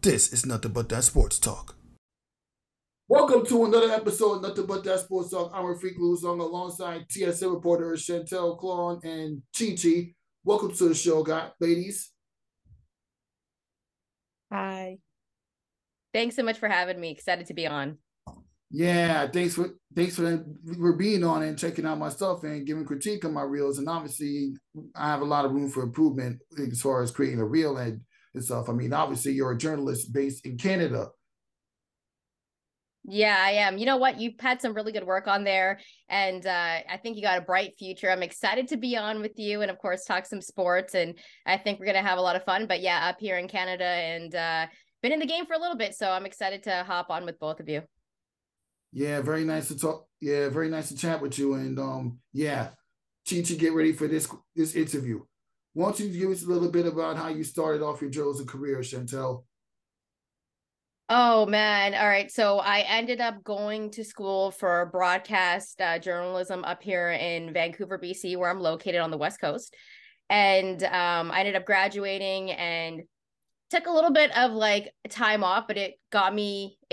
This is Nothing But That Sports Talk. Welcome to another episode of Nothing But That Sports Talk. I'm Rafique Louison alongside TSN reporter Shantelle Chand and Chi. Welcome to the show, guys, ladies. Hi. Thanks so much for having me. Excited to be on. Yeah, thanks for being on and checking out my stuff and giving critique on my reels. And obviously, I have a lot of room for improvement as far as creating a reel and stuff. I mean, obviously, you're a journalist based in Canada. Yeah, I am. You know what? You've had some really good work on there, and I think you got a bright future. I'm excited to be on with you and, of course, talk some sports, and I think we're going to have a lot of fun. But yeah, up here in Canada and been in the game for a little bit, so I'm excited to hop on with both of you. Yeah, very nice to talk. Yeah, very nice to chat with you. And yeah, Chi, get ready for this interview. Why don't you give us a little bit about how you started off your journalism career, Chantel? Oh man. All right. So I ended up going to school for broadcast journalism up here in Vancouver, BC, where I'm located on the West Coast. And I ended up graduating and took a little bit of like time off, but it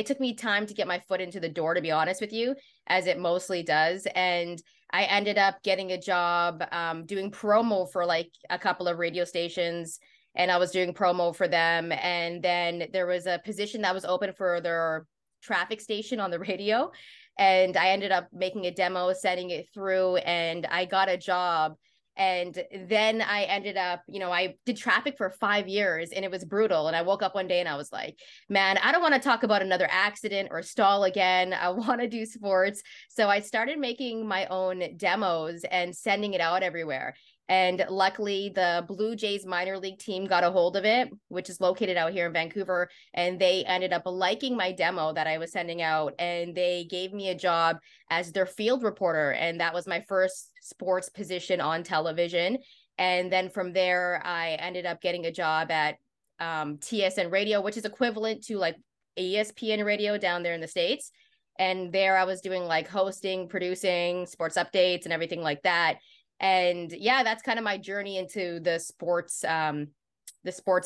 took me time to get my foot into the door, to be honest with you, as it mostly does. And I ended up getting a job doing promo for like a couple of radio stations, and I was doing promo for them. And then there was a position that was open for their traffic station on the radio. And I ended up making a demo, sending it through, and I got a job. And then I ended up, I did traffic for 5 years and it was brutal. And I woke up one day and I was like, man, I don't want to talk about another accident or stall again. I want to do sports. So I started making my own demos and sending it out everywhere. And luckily, the Blue Jays minor league team got a hold of it, which is located out here in Vancouver. And they ended up liking my demo that I was sending out. And they gave me a job as their field reporter. And that was my first sports position on television. And then from there, I ended up getting a job at TSN radio, which is equivalent to like ESPN radio down there in the States. And there I was doing like hosting, producing sports updates and everything like that. And yeah, that's kind of my journey into the sports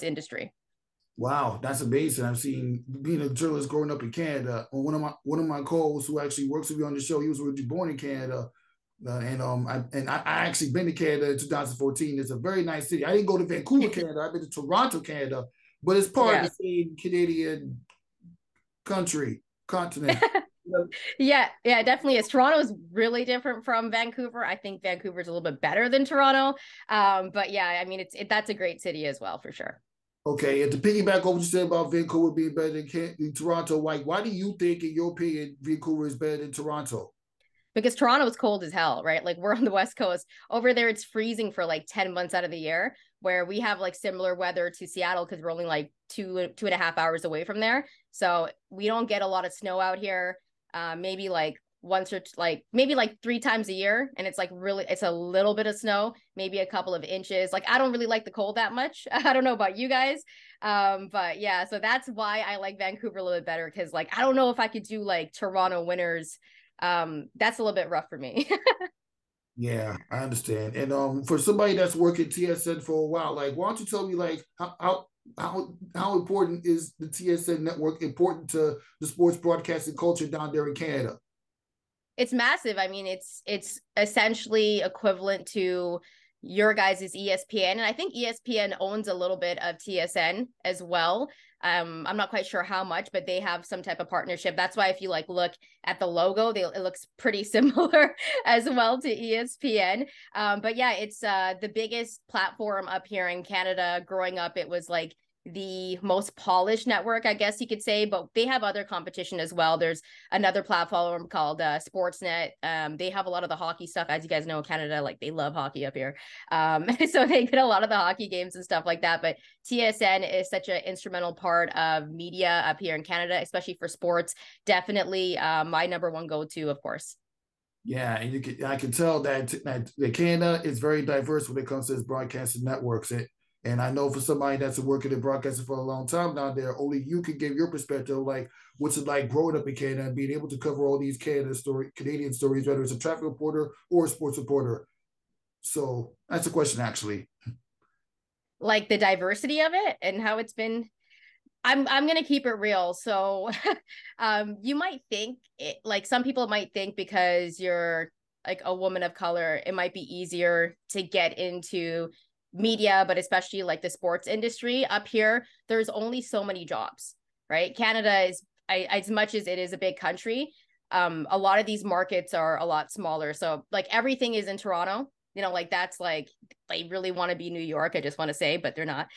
industry. Wow, that's amazing. I've seen being a journalist growing up in Canada. One of my co-hosts who actually works with me on the show, he was originally born in Canada. I actually been to Canada in 2014. It's a very nice city. I didn't go to Vancouver, Canada. I've been to Toronto, Canada, but it's part of Yeah. the same Canadian continent. Yeah, definitely is. Toronto is really different from Vancouver. I think Vancouver's a little bit better than Toronto. But yeah, I mean, that's a great city as well, for sure. Okay, and to piggyback on what you said about Vancouver being better than Toronto, why do you think, in your opinion, Vancouver is better than Toronto? Because Toronto is cold as hell, right? Like we're on the West Coast. Over there, it's freezing for like 10 months out of the year, where we have like similar weather to Seattle because we're only like two and a half hours away from there. So we don't get a lot of snow out here. Maybe like once or like maybe like 3 times a year. And it's like really, it's a little bit of snow, maybe a couple of inches. Like I don't really like the cold that much. I don't know about you guys. But yeah, so that's why I like Vancouver a little bit better because like I don't know if I could do like Toronto winters. That's a little bit rough for me. Yeah, I understand. And for somebody that's worked at TSN for a while, like, why don't you tell me, like, how important is the TSN network important to the sports broadcasting culture down there in Canada? It's massive. I mean, it's essentially equivalent to your guys' ESPN. And I think ESPN owns a little bit of TSN as well. I'm not quite sure how much, but they have some type of partnership. That's why if you like look at the logo, it looks pretty similar as well to ESPN. But yeah, it's the biggest platform up here in Canada. Growing up, it was like the most polished network, I guess you could say, but they have other competition as well. There's another platform called Sportsnet. They have a lot of the hockey stuff. As you guys know, Canada, like they love hockey up here. So they get a lot of the hockey games and stuff like that. But TSN is such an instrumental part of media up here in Canada, especially for sports. Definitely my number one go-to, of course. Yeah, and I can tell that Canada is very diverse when it comes to its broadcasting networks. And I know for somebody that's working in broadcasting for a long time down there, only you can give your perspective, like what's it like growing up in Canada and being able to cover all these Canadian stories, whether it's a traffic reporter or a sports reporter. So that's a question, actually. Like the diversity of it and how it's been. I'm gonna keep it real. So you might think it, like some people might think because you're like a woman of color, it might be easier to get into media, but especially like the sports industry up here, there's only so many jobs, right? Canada is as much as it is a big country, a lot of these markets are a lot smaller. So like everything is in Toronto. Like that's like they really want to be New York, I just want to say, but they're not.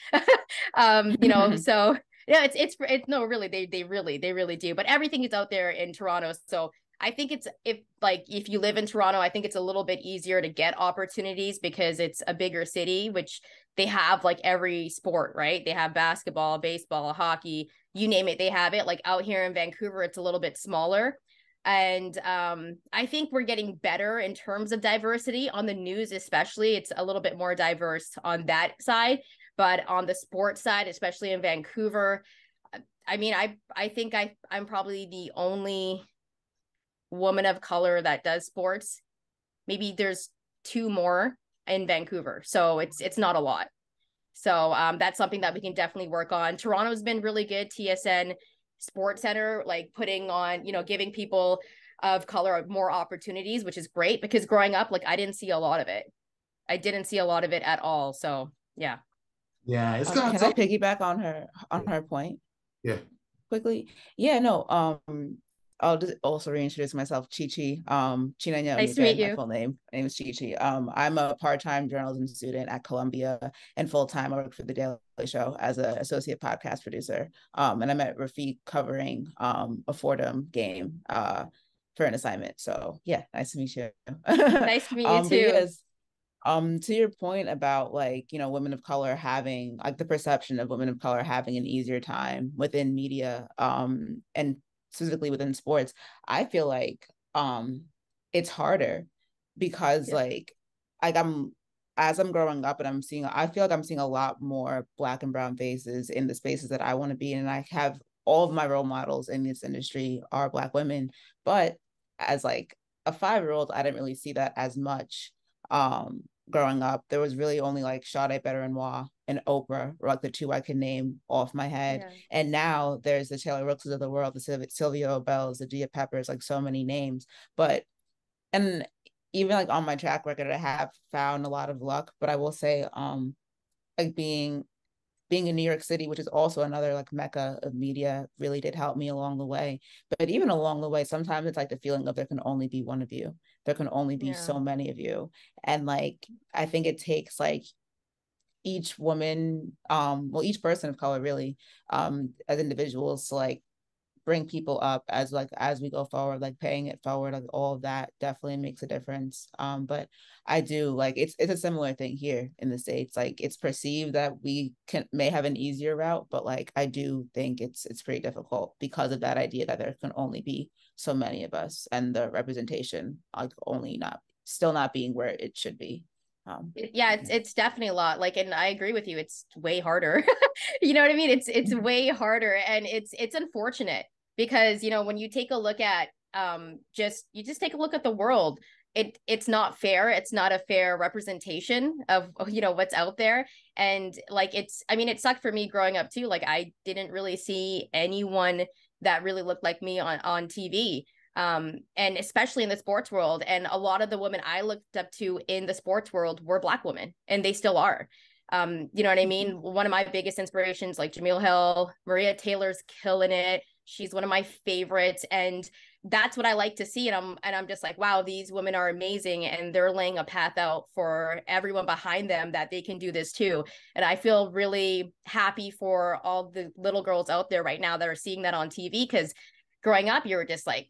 So yeah, it's no, really, they really do. But everything is out there in Toronto. So I think if you live in Toronto, I think it's a little bit easier to get opportunities because it's a bigger city, which they have like every sport, right? They have basketball, baseball, hockey, you name it, they have it. Like out here in Vancouver, it's a little bit smaller. And I think we're getting better in terms of diversity on the news, especially. It's a little bit more diverse on that side. But on the sports side, especially in Vancouver, I mean, I think I'm probably the only woman of color that does sports. Maybe there's two more in Vancouver, so it's not a lot. So that's something that we can definitely work on. Toronto's been really good. TSN Sports Center, like putting on, giving people of color more opportunities, which is great because growing up, like I didn't see a lot of it. I didn't see a lot of it at all. So yeah. Yeah, it's gonna Can I take. piggyback on her point Yeah. quickly? Yeah, no. I'll just also reintroduce myself, Chi. Chinenye Nice to meet Onyeike, my you. full name. My name is Chi. I'm a part-time journalism student at Columbia, and full-time I work for The Daily Show as an associate podcast producer. And I met Rafique covering a Fordham game for an assignment. So yeah, nice to meet you. Nice to meet you But too. yes, to your point about like, women of color having like the perception of women of color having an easier time within media, and specifically within sports, I feel like it's harder because Yeah. like as I'm growing up and I feel like I'm seeing a lot more Black and brown faces in the spaces that I want to be in. And I have all of my role models in this industry are Black women. But as like a 5-year-old, I didn't really see that as much. Growing up, there was really only like Sade Benoit and Oprah, or like the two I can name off my head. Yeah. And now there's the Taylor Rookses of the world, the Sylvia Bells, the Gia Peppers, like so many names. But and even like on my track record, I have found a lot of luck. But I will say, like being in New York City, which is also another like mecca of media, really did help me along the way. But even along the way, sometimes it's like the feeling of there can only be one of you. There can only be Yeah. so many of you. And like, I think it takes like each woman, each person of color really, as individuals to like bring people up as we go forward, like paying it forward, like all of that definitely makes a difference. But I do like it's a similar thing here in the States. Like it's perceived that we may have an easier route, but like I do think it's pretty difficult because of that idea that there can only be so many of us and the representation like only not being where it should be. Yeah, it's definitely a lot. Like, and I agree with you. It's way harder. You know what I mean? It's way harder, and it's unfortunate because when you take a look at just take a look at the world. It's not fair. It's not a fair representation of what's out there, and like I mean, it sucked for me growing up too. Like, I didn't really see anyone that really looked like me on TV, and especially in the sports world. And a lot of the women I looked up to in the sports world were Black women, and they still are. You know what I mean? One of my biggest inspirations, like Jamil Hill, Maria Taylor's killing it. She's one of my favorites, and that's what I like to see. And I'm just like, wow, these women are amazing, and they're laying a path out for everyone behind them that they can do this too. And I feel really happy for all the little girls out there right now that are seeing that on TV, because growing up, you were just like,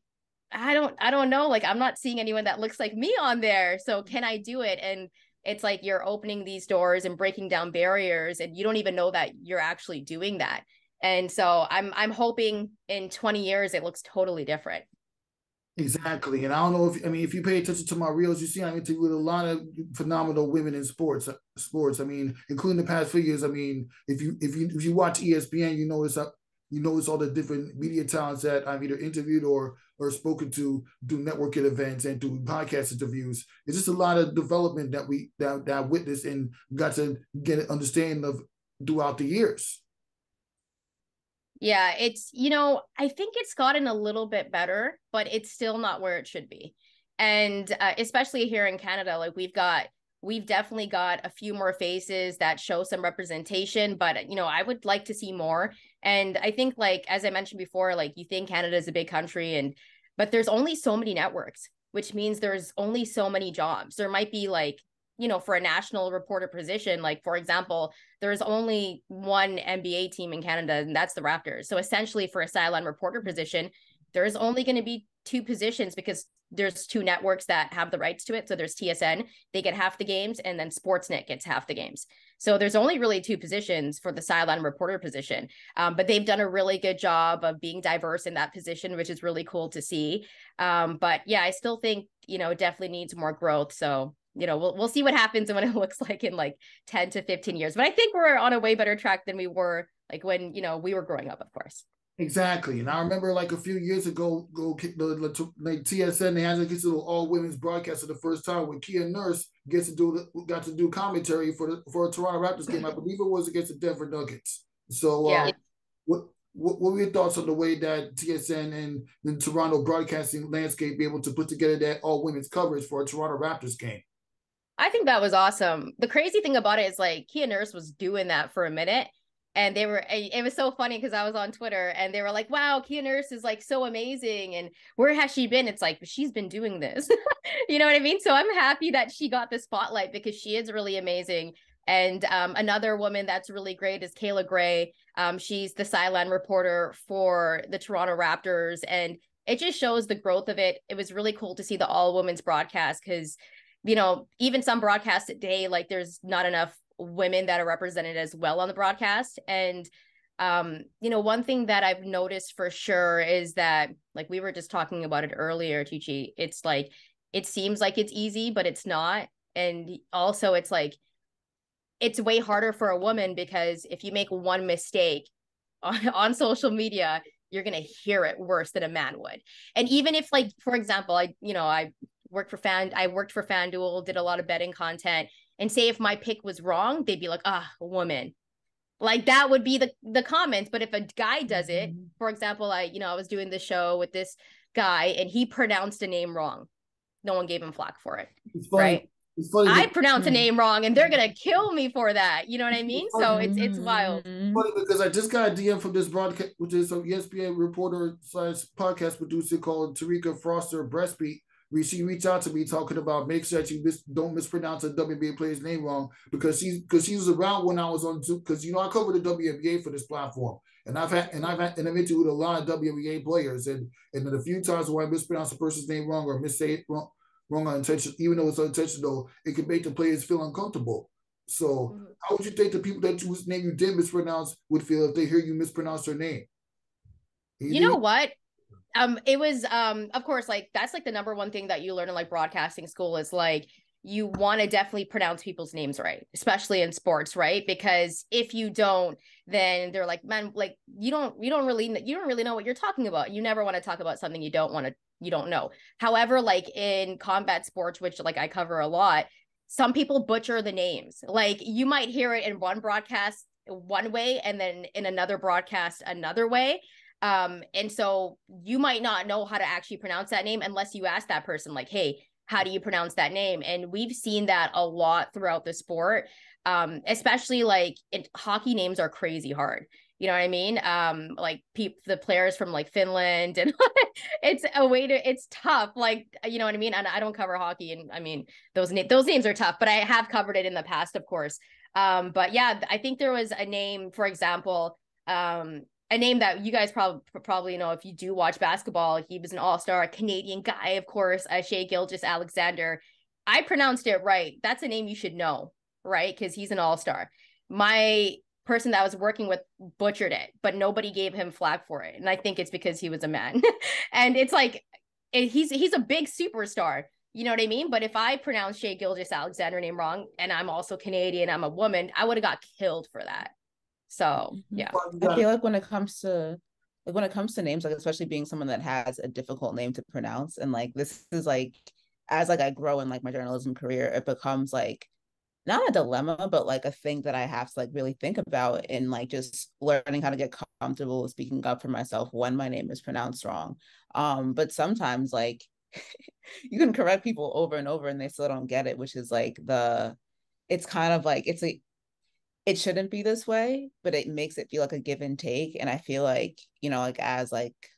I don't know. Like, I'm not seeing anyone that looks like me on there. So can I do it? And it's like you're opening these doors and breaking down barriers, and you don't even know that you're actually doing that. And so I'm hoping in 20 years it looks totally different. Exactly. And I don't know if you pay attention to my reels, you see I interviewed a lot of phenomenal women in sports. I mean, including the past few years. I mean, if you watch ESPN, you notice all the different media talents that I've either interviewed or spoken to do networking events and do podcast interviews. It's just a lot of development that I witnessed and got to get an understanding of throughout the years. Yeah, it's, I think it's gotten a little bit better, but it's still not where it should be. And especially here in Canada, like we've definitely got a few more faces that show some representation, but I would like to see more. And I think, like, as I mentioned before, like, you think Canada is a big country, but there's only so many networks, which means there's only so many jobs. There might be, like, for a national reporter position, like, for example, there's only one NBA team in Canada, and that's the Raptors. So essentially, for a sideline reporter position, there's only going to be two positions because there's two networks that have the rights to it. So there's TSN, they get half the games, and then Sportsnet gets half the games. So there's only really two positions for the sideline reporter position. But they've done a really good job of being diverse in that position, which is really cool to see. But yeah, I still think, it definitely needs more growth. So we'll see what happens and what it looks like in like 10 to 15 years. But I think we're on a way better track than we were like when, we were growing up, of course. Exactly. And I remember like a few years ago, like TSN, they had like this little all women's broadcast for the first time when Kia Nurse got to do commentary for a Toronto Raptors game. I believe it was against the Denver Nuggets. So yeah. What were your thoughts on the way that TSN and the Toronto broadcasting landscape be able to put together that all women's coverage for a Toronto Raptors game? I think that was awesome. The crazy thing about it is, like, Kia Nurse was doing that for a minute. And it was so funny because I was on Twitter and they were like, wow, Kia Nurse is like so amazing. And where has she been? It's like, she's been doing this. You know what I mean? So I'm happy that she got the spotlight because she is really amazing. And another woman that's really great is Kayla Gray. She's the sideline reporter for the Toronto Raptors. And it just shows the growth of it. It was really cool to see the all women's broadcast because, even some broadcasts today, like, there's not enough women that are represented as well on the broadcast. And one thing that I've noticed for sure is that, like, we were just talking about it earlier, Chichi, it's like, it seems like it's easy, but it's not. And also it's like, it's way harder for a woman because if you make one mistake on social media, you're going to hear it worse than a man would. And even if, like, for example, I worked for FanDuel, did a lot of betting content, and say if my pick was wrong, they'd be like, a woman. Like, that would be the comments. But if a guy does it, for example, I was doing the show with this guy and he pronounced a name wrong. No one gave him flack for it. Right? It's funny. I pronounce a name wrong and they're going to kill me for that. You know what I mean? So it's wild. It's funny because I just got a DM from this broadcast, which is an ESPN reporter / podcast producer called Tarika Foster Breastbeat. She reached out to me talking about make sure that you don't mispronounce a WNBA player's name wrong because she was around when I was on Zoom because I covered the WNBA for this platform and I've interviewed a lot of WNBA players and a few times when I mispronounce a person's name wrong or missay it wrong unintentional, even though it's unintentional, it can make the players feel uncomfortable. So how would you think the people whose name you did mispronounce would feel if they hear you mispronounce their name? You know what? It was, of course, like, that's like the number one thing that you learn in like broadcasting school is like, you want to definitely pronounce people's names right, especially in sports, right? Because if you don't, then they're like, man, like, you don't really know what you're talking about. You never want to talk about something you don't know. However, like in combat sports, which like I cover a lot, some people butcher the names. Like, you might hear it in one broadcast one way and then in another broadcast another way. And so you might not know how to actually pronounce that name unless you ask that person, like, hey, how do you pronounce that name? And we've seen that a lot throughout the sport, especially like hockey names are crazy hard. You know what I mean? Like the players from like Finland and it's tough. Like, you know what I mean? And I don't cover hockey. And I mean, those names are tough, but I have covered it in the past, of course. But yeah, I think there was a name, for example, a name that you guys probably know if you do watch basketball. He was an all-star, a Canadian guy, of course, Shai Gilgeous-Alexander. I pronounced it right. That's a name you should know, right? Because he's an all-star. My person that I was working with butchered it, but nobody gave him flack for it. And I think it's because he was a man. And it's like, he's a big superstar. You know what I mean? But if I pronounce Shai Gilgeous-Alexander name wrong, and I'm also Canadian, I'm a woman, I would have got killed for that. So yeah, I feel like when it comes to names, like especially being someone that has a difficult name to pronounce, and like this is like as like I grow in like my journalism career, it becomes like not a dilemma, but like a thing that I have to like really think about in like just learning how to get comfortable with speaking up for myself when my name is pronounced wrong. But sometimes like you can correct people over and over and they still don't get it, which is like it's kind of like it shouldn't be this way, but it makes it feel like a give and take. And I feel like, like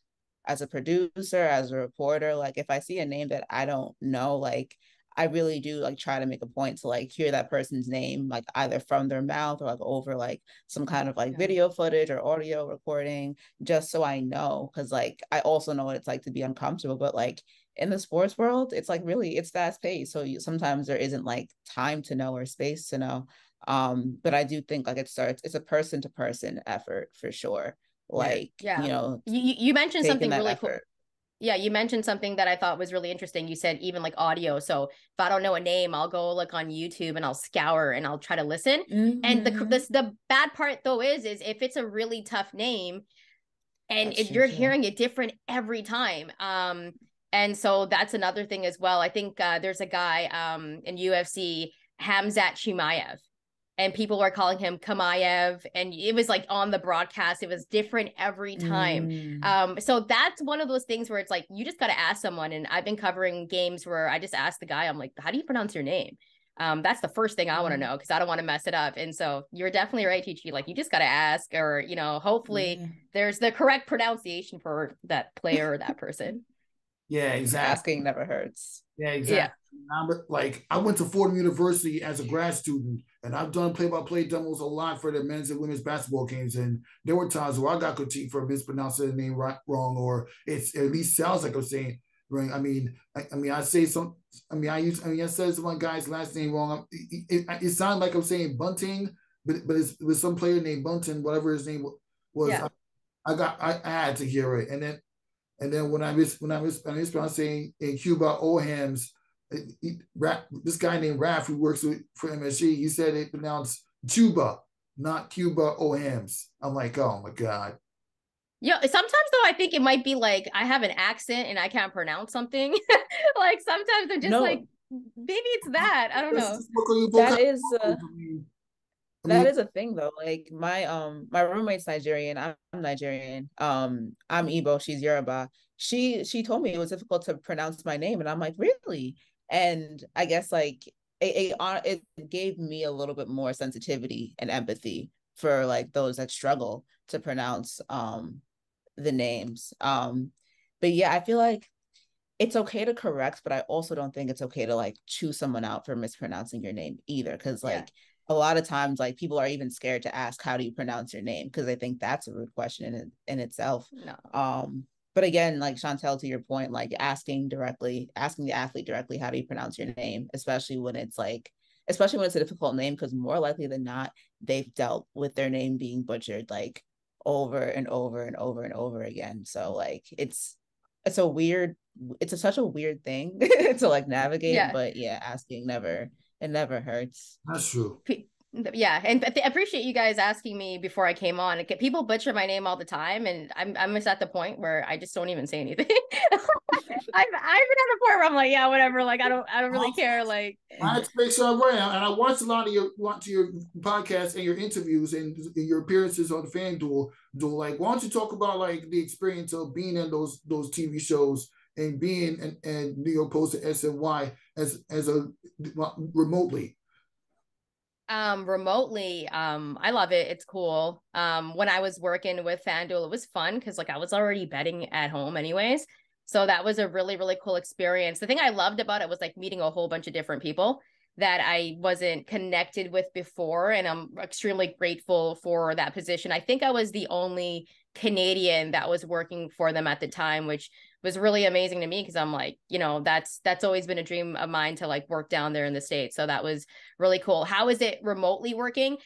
as a producer, as a reporter, like if I see a name that I don't know, like I really do like try to make a point to like hear that person's name, like either from their mouth or like over like some kind of like video footage or audio recording, just so I know. Cause like I also know what it's like to be uncomfortable, but like in the sports world, it's like really it's fast paced. So sometimes there isn't like time to know or space to know. But I do think like it's a person to person effort for sure. Like, you mentioned taking something that really cool. effort. Yeah, you mentioned something that I thought was really interesting. You said even like audio. So if I don't know a name, I'll go look on YouTube and I'll scour and I'll try to listen. And the bad part though is if it's a really tough name and you're hearing it different every time. And so that's another thing as well. I think there's a guy in UFC, Hamzat Chimaev, and people were calling him Kamayev, and it was like on the broadcast, it was different every time. So that's one of those things where it's like you just got to ask someone. And I've been covering games where I just asked the guy, I'm like, how do you pronounce your name? That's the first thing I want to know, because I don't want to mess it up. And so you're definitely right, Chi. Like you just got to ask, or hopefully there's the correct pronunciation for that player or that person. Yeah, exactly. Asking never hurts. Yeah, exactly. Like I went to Fordham University as a grad student, and I've done play-by-play demos a lot for the men's and women's basketball games. And there were times where I got critiqued for mispronouncing the name wrong, or it at least sounds like I'm saying wrong. I say some. I said one guy's last name wrong. It sounded like I'm saying Bunting, but it was some player named Bunting, whatever his name was. Yeah. I had to hear it, and then when I mispronouncing in Cuba Ohams, this guy named Raf who works for MSG, he said it pronounced Cuba, not Cuba Ohams. I'm like, oh my God. Yeah, sometimes though I think it might be like I have an accent and I can't pronounce something. Like sometimes I'm just like, maybe it's that. I don't know. That is a thing though. Like my roommate's Nigerian. I'm Nigerian. I'm Igbo. She's Yoruba. She told me it was difficult to pronounce my name, and I'm like, really? And I guess like it gave me a little bit more sensitivity and empathy for like those that struggle to pronounce the names. But yeah, I feel like it's okay to correct, but I also don't think it's okay to like choose someone out for mispronouncing your name either, because like a lot of times like people are even scared to ask how do you pronounce your name, because I think that's a rude question in itself. But again, like Shantelle, to your point, like asking the athlete directly, how do you pronounce your name, especially when it's a difficult name, because more likely than not they've dealt with their name being butchered like over and over and over and over again. So like it's such a weird thing to like navigate, but yeah, asking never hurts. That's true. Yeah, and I appreciate you guys asking me before I came on. People butcher my name all the time, and I'm just at the point where I just don't even say anything. I've been at the point where I'm like, yeah, whatever. Like I don't really care. Like I had to make sure I'm right, and I watched a lot of your podcasts and your interviews and your appearances on FanDuel. Like, why don't you talk about like the experience of being in those TV shows and being in New York Post and SNY as a remotely? Remotely, I love it. It's cool. When I was working with FanDuel, it was fun because like I was already betting at home anyways. So that was a really, really cool experience. The thing I loved about it was like meeting a whole bunch of different people that I wasn't connected with before. And I'm extremely grateful for that position. I think I was the only Canadian that was working for them at the time, which was really amazing to me, because I'm like, that's always been a dream of mine to like work down there in the States. So that was really cool. How is it remotely working?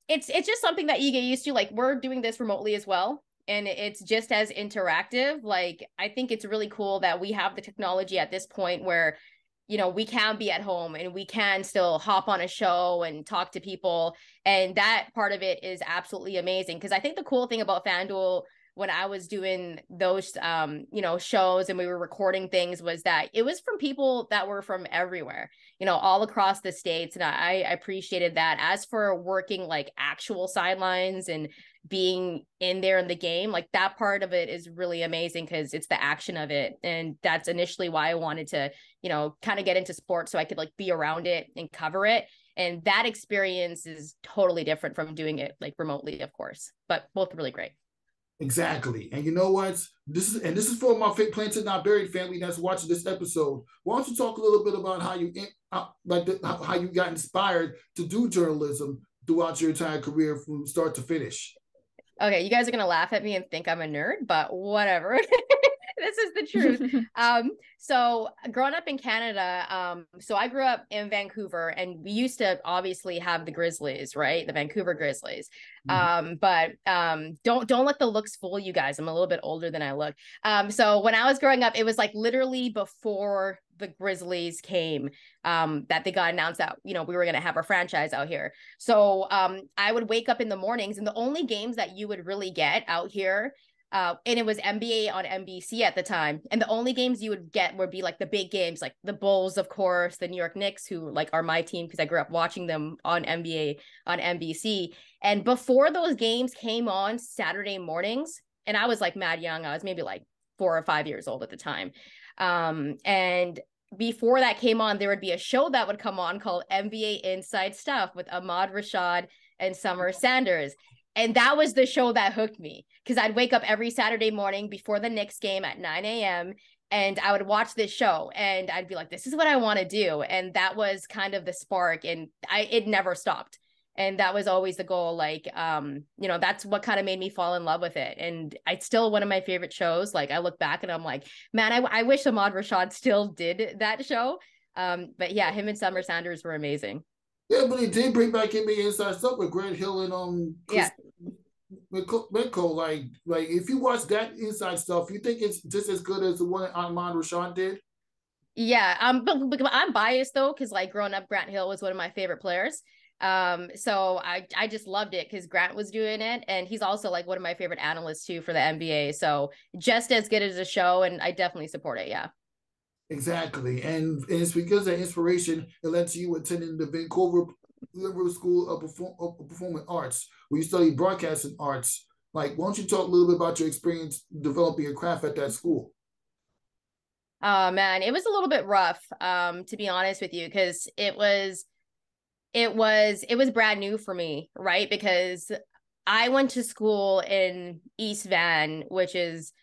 It's just something that you get used to. Like we're doing this remotely as well, and it's just as interactive. Like I think it's really cool that we have the technology at this point where we can be at home and we can still hop on a show and talk to people. And that part of it is absolutely amazing. Because I think the cool thing about FanDuel when I was doing those, shows and we were recording things was that it was from people that were from everywhere, all across the States. And I appreciated that. As for working like actual sidelines and being in there in the game, like that part of it is really amazing because it's the action of it. And that's initially why I wanted to, kind of get into sports so I could like be around it and cover it. And that experience is totally different from doing it like remotely, of course, but both really great. Exactly. And you know what? This is for my Planted Not Buried family that's watching this episode. Why don't you talk a little bit about how you how you got inspired to do journalism throughout your entire career from start to finish? Okay, you guys are gonna laugh at me and think I'm a nerd, but whatever. This is the truth. So growing up in Canada, so I grew up in Vancouver, and we used to obviously have the Grizzlies, right? The Vancouver Grizzlies. But don't let the looks fool you guys. I'm a little bit older than I look. So when I was growing up, it was like literally before the Grizzlies came, that they got announced that, we were going to have our franchise out here. So I would wake up in the mornings, and the only games that you would really get out here, and it was NBA on NBC at the time. And the only games you would get would be like the big games, like the Bulls, of course, the New York Knicks, who like are my team because I grew up watching them on NBA on NBC. And before those games came on Saturday mornings, and I was like mad young, I was maybe like 4 or 5 years old at the time. And before that came on, there would be a show that would come on called NBA Inside Stuff with Ahmad Rashad and Summer Sanders. And that was the show that hooked me because I'd wake up every Saturday morning before the Knicks game at 9 a.m. and I would watch this show and I'd be like, this is what I want to do. And that was kind of the spark, and it never stopped. And that was always the goal. Like, that's what kind of made me fall in love with it. And it's still one of my favorite shows. Like I look back and I'm like, man, I wish Ahmad Rashad still did that show. But yeah, him and Summer Sanders were amazing. Yeah, but he did bring back NBA Inside Stuff with Grant Hill and Chris Mitko. Like if you watch that Inside Stuff, you think it's just as good as the one Ahmad Rashad did? Yeah, but I'm biased though, because like growing up, Grant Hill was one of my favorite players. So I just loved it because Grant was doing it, and he's also like one of my favorite analysts too for the NBA. So just as good as a show, and I definitely support it. Yeah. Exactly. And it's because of inspiration it led to you attending the Vancouver Liberal School of Performing Arts, where you studied broadcasting arts. Like, why don't you talk a little bit about your experience developing your craft at that school? Oh man, it was a little bit rough, to be honest with you, because it was brand new for me, right? Because I went to school in East Van, which is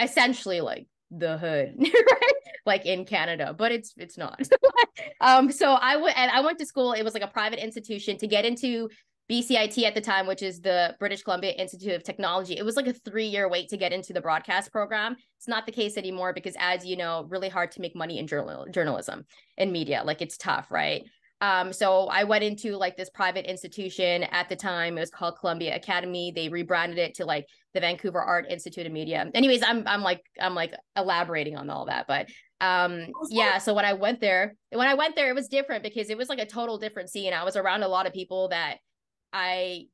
essentially like the hood, right? Like in Canada, but it's not. So I went to school. It was like a private institution to get into BCIT at the time, which is the British Columbia Institute of Technology. It was like a 3-year wait to get into the broadcast program. It's not the case anymore because, as you know, really hard to make money in journalism and media. Like it's tough, right? So I went into like this private institution at the time. It was called Columbia Academy. They rebranded it to like the Vancouver Art Institute of Media. Anyways, I'm like elaborating on all that, but yeah. So when I went there, it was different because it was like a total different scene. I was around a lot of people that I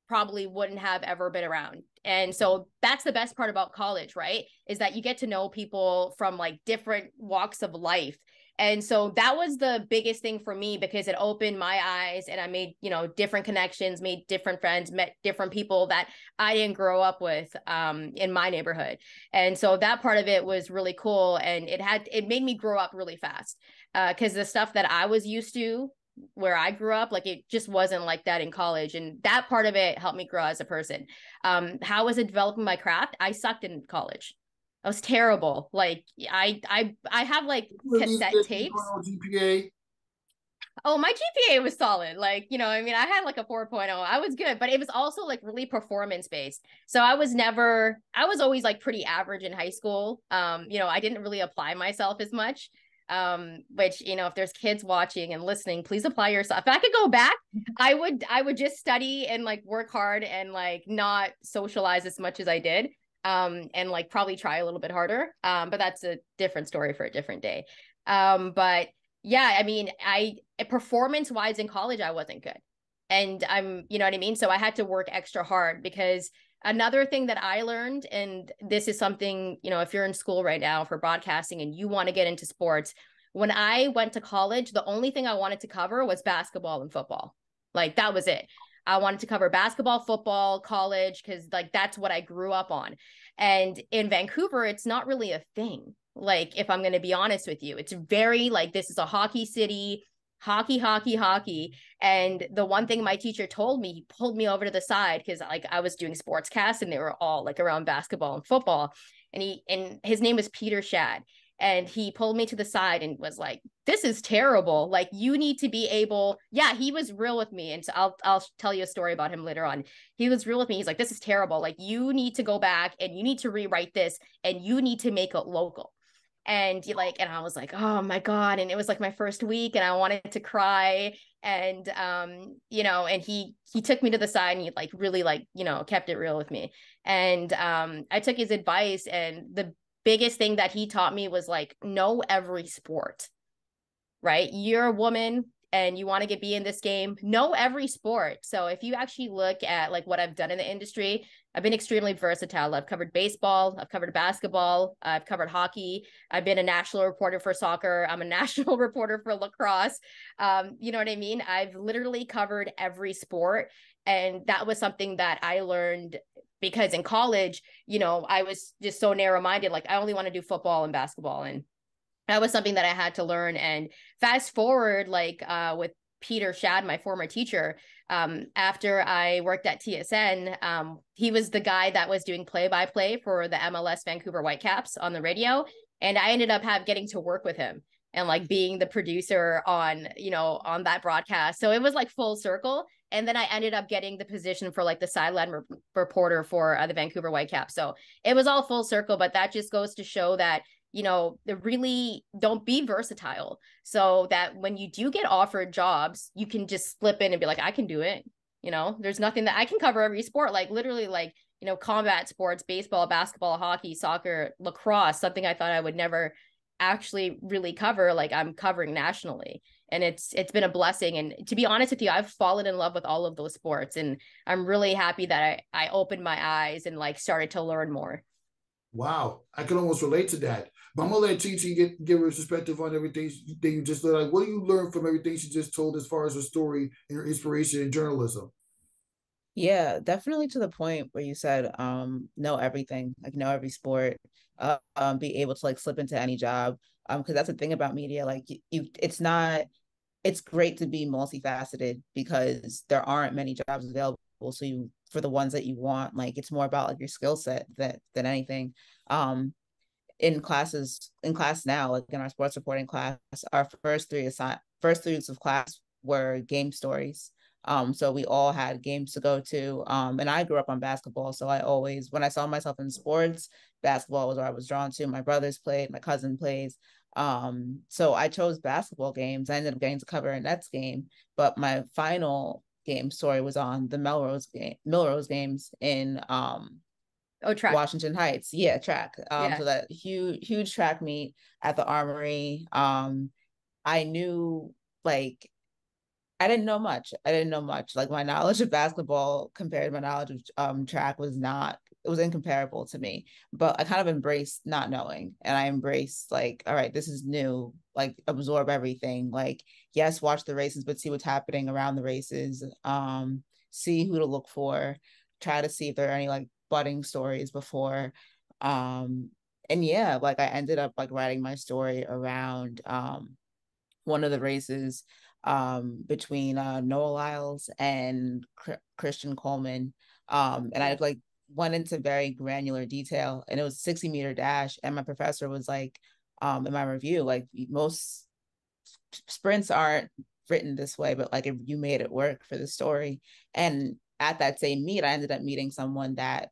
probably wouldn't have ever been around. And so that's the best part about college, right? Is that you get to know people from like different walks of life. And so that was the biggest thing for me because it opened my eyes and I made, different connections, made different friends, met different people that I didn't grow up with in my neighborhood. And so that part of it was really cool. And it made me grow up really fast because the stuff that I was used to where I grew up, like it just wasn't like that in college. And that part of it helped me grow as a person. How was it developing my craft? I sucked in college. I was terrible. Like I have like cassette tapes. GPA. Oh, my GPA was solid. Like, I had like a 4.0. I was good, but it was also like really performance based. So I was always like pretty average in high school. I didn't really apply myself as much. Which, if there's kids watching and listening, please apply yourself. If I could go back, I would just study and like work hard and like not socialize as much as I did. And like probably try a little bit harder. But that's a different story for a different day. But yeah, I mean, performance wise in college, I wasn't good. And you know what I mean? So I had to work extra hard because Another thing that I learned, and this is something, you know, if you're in school right now for broadcasting and you want to get into sports, when I went to college, the only thing I wanted to cover was basketball and football. Like that was it. I wanted to cover basketball, football, college, because like that's what I grew up on. And in Vancouver, it's not really a thing. Like, if I'm going to be honest with you, it's very like this is a hockey city, hockey, hockey, hockey. And the one thing my teacher told me, he pulled me over to the side because like I was doing sports casts and they were all like around basketball and football. And his name was Peter Shad. And he pulled me to the side and was like, this is terrible. Like, you need to be able, yeah, he was real with me. And so I'll tell you a story about him later on. He was real with me. He's like, this is terrible. Like, you need to go back and you need to rewrite this and you need to make it local. And and I was like, oh my God. And it was like my first week and I wanted to cry. And and he took me to the side and he like really like, kept it real with me. And I took his advice, and the biggest thing that he taught me was like, know every sport, right? You're a woman and you want to be in this game, know every sport. So if you actually look at like what I've done in the industry, I've been extremely versatile. I've covered baseball, I've covered basketball, I've covered hockey. I've been a national reporter for soccer. I'm a national reporter for lacrosse. You know what I mean? I've literally covered every sport. And that was something that I learned because in college, I was just so narrow-minded. Like, I only want to do football and basketball. And that was something that I had to learn. And fast forward, with Peter Shad, my former teacher, after I worked at TSN, he was the guy that was doing play-by-play for the MLS Vancouver Whitecaps on the radio. And I ended up getting to work with him and like being the producer on that broadcast. So it was like full circle. And then I ended up getting the position for like the sideline reporter for the Vancouver Whitecaps. So it was all full circle, but that just goes to show that they really don't be versatile, so that when you do get offered jobs, you can just slip in and be like, I can do it. There's nothing that I can cover every sport, like literally like, combat sports, baseball, basketball, hockey, soccer, lacrosse, something I thought I would never actually really cover, like I'm covering nationally. And it's been a blessing. And to be honest with you, I've fallen in love with all of those sports. And I'm really happy that I opened my eyes and like started to learn more. Wow, I can almost relate to that. But I'm gonna let TT give her perspective on everything that you just learned. Like, what do you learn from everything she just told as far as her story and her inspiration in journalism? Yeah, definitely to the point where you said, know everything, like know every sport, be able to like slip into any job. Because that's the thing about media, like it's great to be multifaceted because there aren't many jobs available. So for the ones that you want, like it's more about like your skill set than anything. In class now, like in our sports reporting class, our first three weeks of class were game stories. So we all had games to go to. And I grew up on basketball. So when I saw myself in sports, basketball was where I was drawn to. My brothers played, my cousin plays. So I chose basketball games. I ended up getting to cover a Nets game, but my final game story was on the Milrose games in Track. Washington Heights. Yeah, track. Yeah. So that huge track meet at the Armory. I knew like I didn't know much. Like my knowledge of basketball compared to my knowledge of track was incomparable to me. But I kind of embraced not knowing, and I embraced like, all right, this is new. Like absorb everything. Like, yes, watch the races, but see what's happening around the races. See who to look for. Try to see if there are any like budding stories before. And yeah, like I ended up like writing my story around one of the races between Noah Lyles and Christian Coleman. And I like went into very granular detail, and it was a 60-meter dash. And my professor was like, in my review, like most sprints aren't written this way, but like if you made it work for the story. And at that same meet, I ended up meeting someone that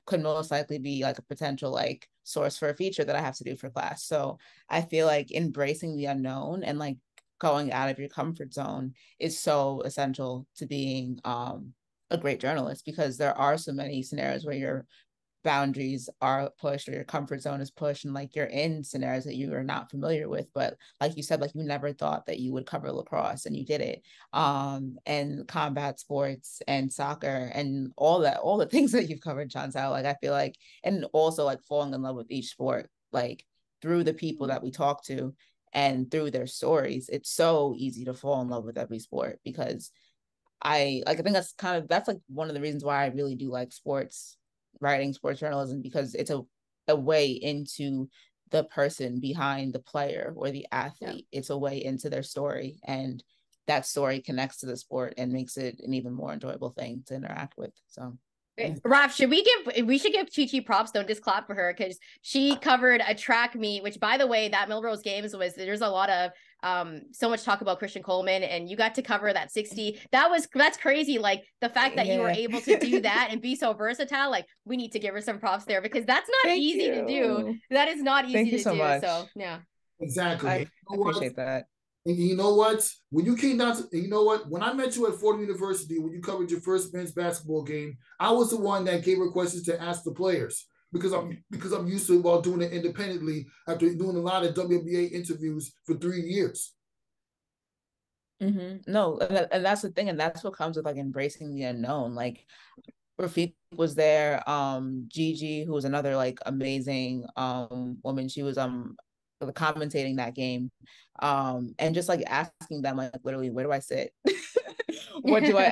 could most likely be like a potential like source for a feature that I have to do for class. So I feel like embracing the unknown and like going out of your comfort zone is so essential to being a great journalist, because there are so many scenarios where you're boundaries are pushed or your comfort zone is pushed, and like you're in scenarios that you are not familiar with. But like you said, like you never thought that you would cover lacrosse, and you did it. And combat sports and soccer and all the things that you've covered, Shantelle. Like I feel like, and also like falling in love with each sport, like through the people that we talk to and through their stories. It's so easy to fall in love with every sport, because I think that's like one of the reasons why I really do like sports writing, sports journalism, because it's a way into the person behind the player or the athlete. It's a way into their story, and that story connects to the sport and makes it an even more enjoyable thing to interact with. So Raf, we should give Chi Chi props. Don't just clap for her, because she covered a track meet, which, by the way, that Millrose Games there's a lot of so much talk about Christian Coleman, and you got to cover that 60. That's crazy. Like the fact that you were able to do that and be so versatile, like we need to give her some props there, because that's not easy to do. That is not easy to do. Much. So yeah. Exactly. I appreciate that. And you know what? When you came down to, you know what? When I met you at Fordham University, when you covered your first men's basketball game, I was the one that gave her questions to ask the players, because I'm used to while doing it independently after doing a lot of WNBA interviews for 3 years. Mm-hmm. No, and that's the thing, and that's what comes with like embracing the unknown. Like Rafique was there, Gigi, who was another like amazing woman. She was commentating that game, and just like asking them like literally, where do I sit? What do I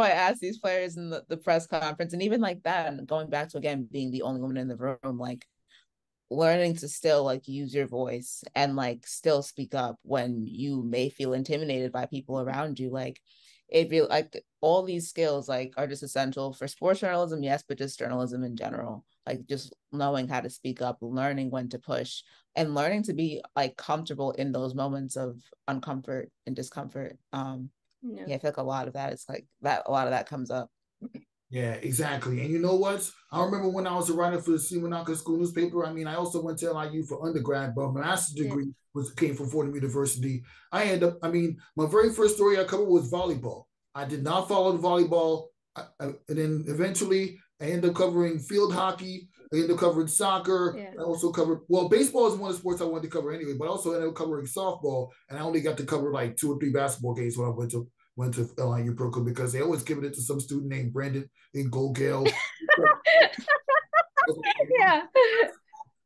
ask these players in the press conference? And even like that, and going back to again being the only woman in the room, like learning to still like use your voice and like still speak up when you may feel intimidated by people around you. Like it feel like all these skills like are just essential for sports journalism, yes, but just journalism in general. Like just knowing how to speak up, learning when to push, and learning to be like comfortable in those moments of uncomfort and discomfort. Yeah, I feel like a lot of that comes up. Yeah, exactly. And you know what? I remember when I was a writer for the Seminole School newspaper. I mean, I also went to LIU for undergrad, but my master's degree came from Fordham University. My very first story I covered was volleyball. I did not follow the volleyball. And then eventually I ended up covering field hockey. I ended up covering soccer. Yeah. I also covered, baseball is one of the sports I wanted to cover anyway, but I also ended up covering softball. And I only got to cover like 2 or 3 basketball games when I went to LIU Pro, because they always give it to some student named Brandon in Golgale. Yeah.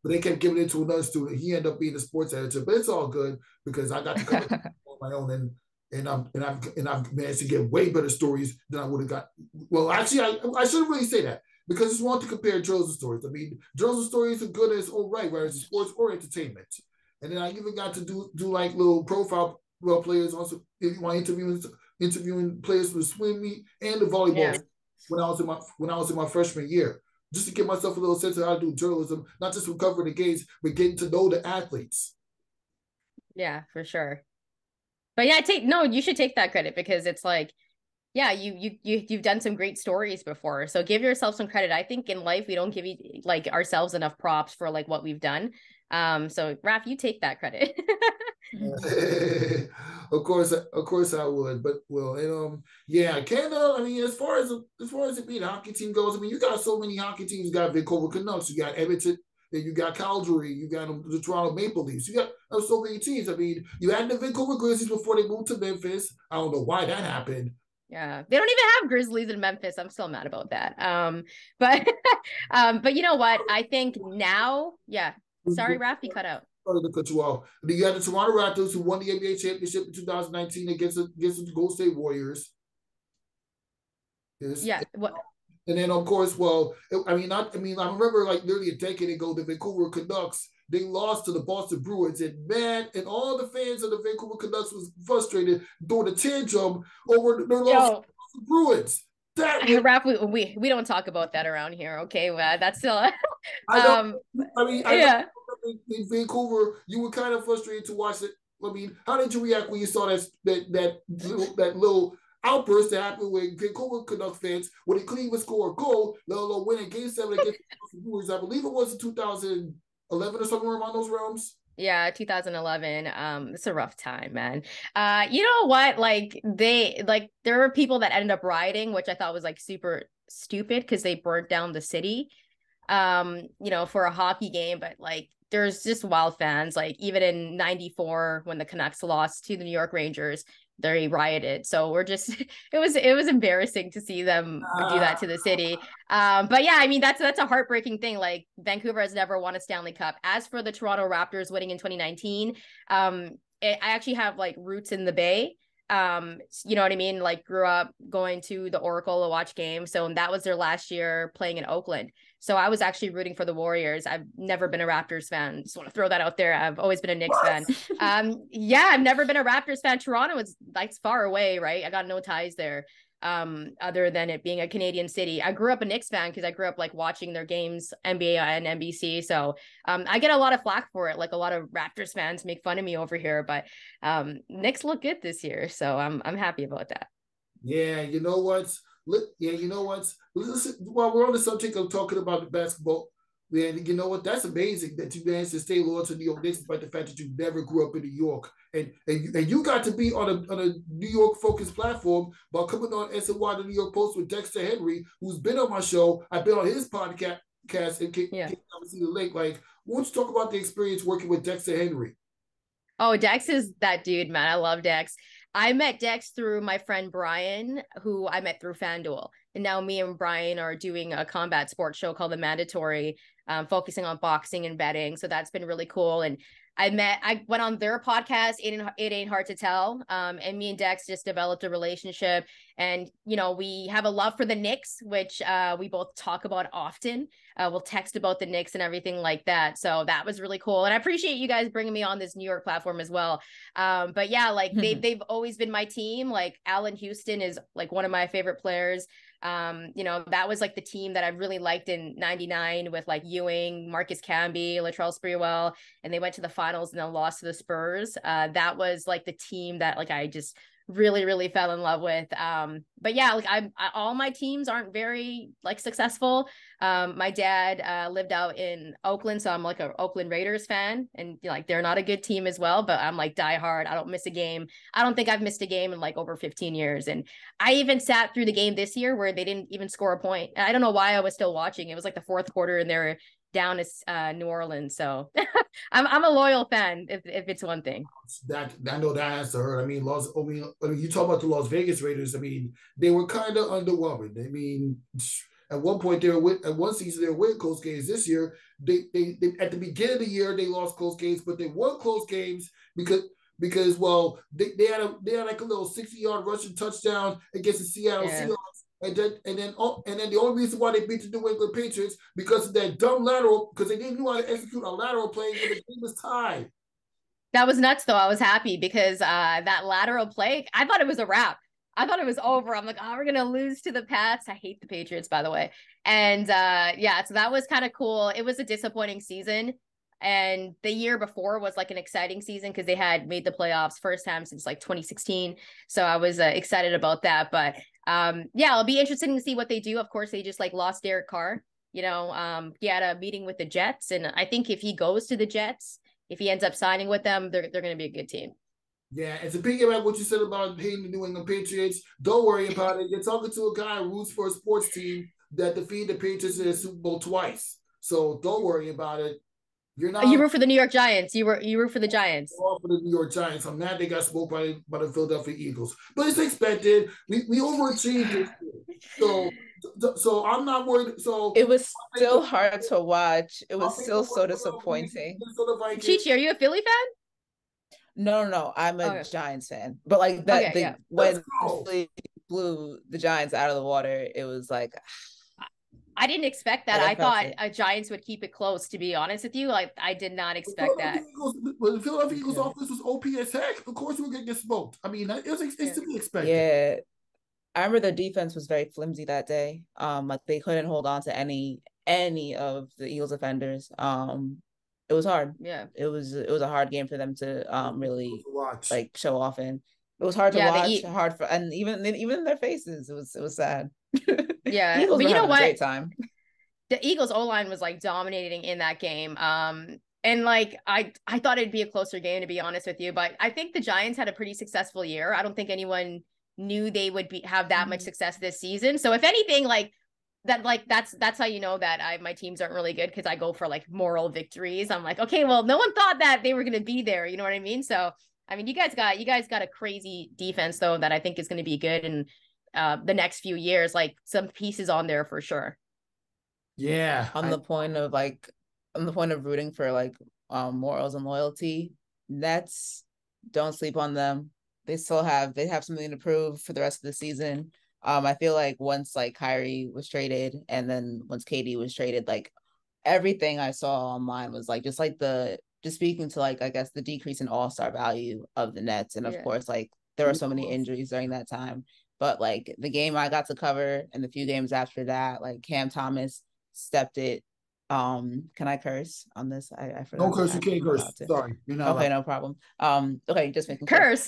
But they kept giving it to another student. He ended up being the sports editor, but it's all good because I got to cover it on my own, and I've managed to get way better stories than I would have got. Well, actually, I shouldn't really say that, because it's wrong to compare journalism stories. I mean, journalism stories are good as all right, whether it's sports or entertainment. And then I even got to do like little profile players also interviewing players for the swim meet and the volleyball when I was in my freshman year, just to give myself a little sense of how to do journalism, not just from covering the games, but getting to know the athletes. Yeah, for sure. But yeah, you should take that credit, because it's like, yeah, you've done some great stories before. So give yourself some credit. I think in life we don't give like ourselves enough props for like what we've done. So Raf, you take that credit. Of course I would, but Canada. I mean, as far as it being a hockey team goes, I mean, you got so many hockey teams. You got Vancouver Canucks, you got Edmonton, then you got Calgary, you got the Toronto Maple Leafs. You got so many teams. I mean, you had the Vancouver Grizzlies before they moved to Memphis. I don't know why that happened. Yeah, they don't even have Grizzlies in Memphis. I'm still mad about that. But you know what? I think now, yeah. Sorry, Raf, you cut out. Sorry to cut you off. You got the Toronto Raptors, who won the NBA championship in 2019 against the Golden State Warriors. Yeah. What? And then, of course, I remember like nearly a decade ago, the Vancouver Canucks, they lost to the Boston Bruins, and all the fans of the Vancouver Canucks was frustrated, throwing a tantrum over their loss to the Boston Bruins. Rap, we don't talk about that around here, okay? Well, that's still. In Vancouver, you were kind of frustrated to watch it. I mean, how did you react when you saw that little outburst that happened with Vancouver Canucks fans when they couldn't even score a goal, let alone win in Game 7 against the Brewers? I believe it was in 2011 or somewhere around those realms. Yeah, 2011. It's a rough time, man. You know what? Like there were people that ended up rioting, which I thought was like super stupid, because they burnt down the city. for a hockey game, but like there's just wild fans. Like even in '94 when the Canucks lost to the New York Rangers, they rioted. So we're just it was embarrassing to see them do that to the city. But yeah, I mean that's a heartbreaking thing. Like Vancouver has never won a Stanley Cup. As for the Toronto Raptors winning in 2019, I actually have like roots in the Bay. You know what I mean? Like grew up going to the Oracle to watch games. So that was their last year playing in Oakland. So I was actually rooting for the Warriors. I've never been a Raptors fan. Just want to throw that out there. I've always been a Knicks fan. Yeah, I've never been a Raptors fan. Toronto is like far away, right? I got no ties there. Other than it being a Canadian city. I grew up a Knicks fan because I grew up like watching their games, NBA and NBC. So I get a lot of flack for it. Like a lot of Raptors fans make fun of me over here, but Knicks look good this year. So I'm happy about that. Yeah, you know what? Listen, while we're on the subject of talking about the basketball, man, you know what? That's amazing that you managed to stay loyal to New York Knicks despite the fact that you never grew up in New York. And you got to be on a New York focused platform by coming on SNY, the New York Post, with Dexter Henry, who's been on my show. I've been on his podcast and can't see the link. Like, why don't you talk about the experience working with Dexter Henry? Oh, Dex is that dude, man. I love Dex. I met Dex through my friend Brian, who I met through FanDuel. And now me and Brian are doing a combat sports show called The Mandatory, focusing on boxing and betting. So that's been really cool. And I went on their podcast, It Ain't Hard to Tell. And me and Dex just developed a relationship. And, we have a love for the Knicks, which we both talk about often. We'll text about the Knicks and everything like that. So that was really cool. And I appreciate you guys bringing me on this New York platform as well. But yeah, like they've always been my team. Like Allen Houston is like one of my favorite players. That was like the team that I really liked in '99 with like Ewing, Marcus Camby, Latrell Sprewell, and they went to the finals and then lost to the Spurs. That was like the team that like I just really, really fell in love with. But yeah, like all my teams aren't very like successful. My dad lived out in Oakland, so I'm like an Oakland Raiders fan, and like they're not a good team as well, but I'm like diehard. I don't miss a game. I don't think I've missed a game in like over 15 years. And I even sat through the game this year where they didn't even score a point. I don't know why I was still watching. It was like the fourth quarter and they're down to New Orleans. So I'm a loyal fan if it's one thing. That I know that has to hurt. I mean, you talk about the Las Vegas Raiders. I mean, they were kind of underwhelming. I mean, at one point at one season they were winning close games. This year, they at the beginning of the year they lost close games, but they won close games because they had like a little 60-yard rushing touchdown against the Seattle Seahawks. And then the only reason why they beat the New England Patriots because of that dumb lateral, because they didn't know how to execute a lateral play when the game was tied. That was nuts, though. I was happy because that lateral play, I thought it was a wrap. I thought it was over. I'm like, oh, we're going to lose to the Pats. I hate the Patriots, by the way. And so that was kind of cool. It was a disappointing season. And the year before was like an exciting season because they had made the playoffs first time since like 2016. So I was excited about that. But it'll be interesting to see what they do. Of course, they just like lost Derek Carr. He had a meeting with the Jets. And I think if he goes to the Jets, if he ends up signing with them, they're going to be a good team. Yeah, and to piggyback what you said about hating the New England Patriots, don't worry about it. You're talking to a guy who roots for a sports team that defeated the Patriots in the Super Bowl twice. So don't worry about it. You root for the New York Giants. You root for the Giants. For the New York Giants. I'm mad they got smoked by the Philadelphia Eagles, but it's expected. We overachieved this year. So I'm not worried. So it was still hard to watch. It was still so disappointing. Chichi, are you a Philly fan? No. I'm a Giants fan. But like that, when Philly blew the Giants out of the water, it was like. I didn't expect that. I thought Giants would keep it close, to be honest with you. Like, I did not expect that. When the Philadelphia Eagles offense was OP as heck, of course we were going to get smoked. I mean, it's to be expected. Yeah. I remember their defense was very flimsy that day. Like they couldn't hold on to any of the Eagles defenders. It was hard. Yeah. It was a hard game for them to really like show off in. It was hard to watch, and even their faces, it was sad. Yeah, Eagles but you know what? Great time. The Eagles O-line was like dominating in that game. And like I thought it'd be a closer game, to be honest with you, but I think the Giants had a pretty successful year. I don't think anyone knew they would have that much success this season. So if anything, like that's how you know that my teams aren't really good, because I go for like moral victories. I'm like, okay, well, no one thought that they were going to be there. You know what I mean? So, I mean, you guys got a crazy defense though that I think is going to be good in the next few years. Like some pieces on there for sure. Yeah. On the point of rooting for like morals and loyalty, Nets, don't sleep on them. They have something to prove for the rest of the season. I feel like once like Kyrie was traded and then once KD was traded, like everything I saw online was like just speaking to like I guess the decrease in all-star value of the Nets. And of course, like there were so many injuries during that time. But like the game I got to cover and the few games after that, like Cam Thomas stepped it. Can I curse on this? I forgot. No curse, you can't curse. Sorry, you're not okay, allowed. No problem. Okay, just making curse.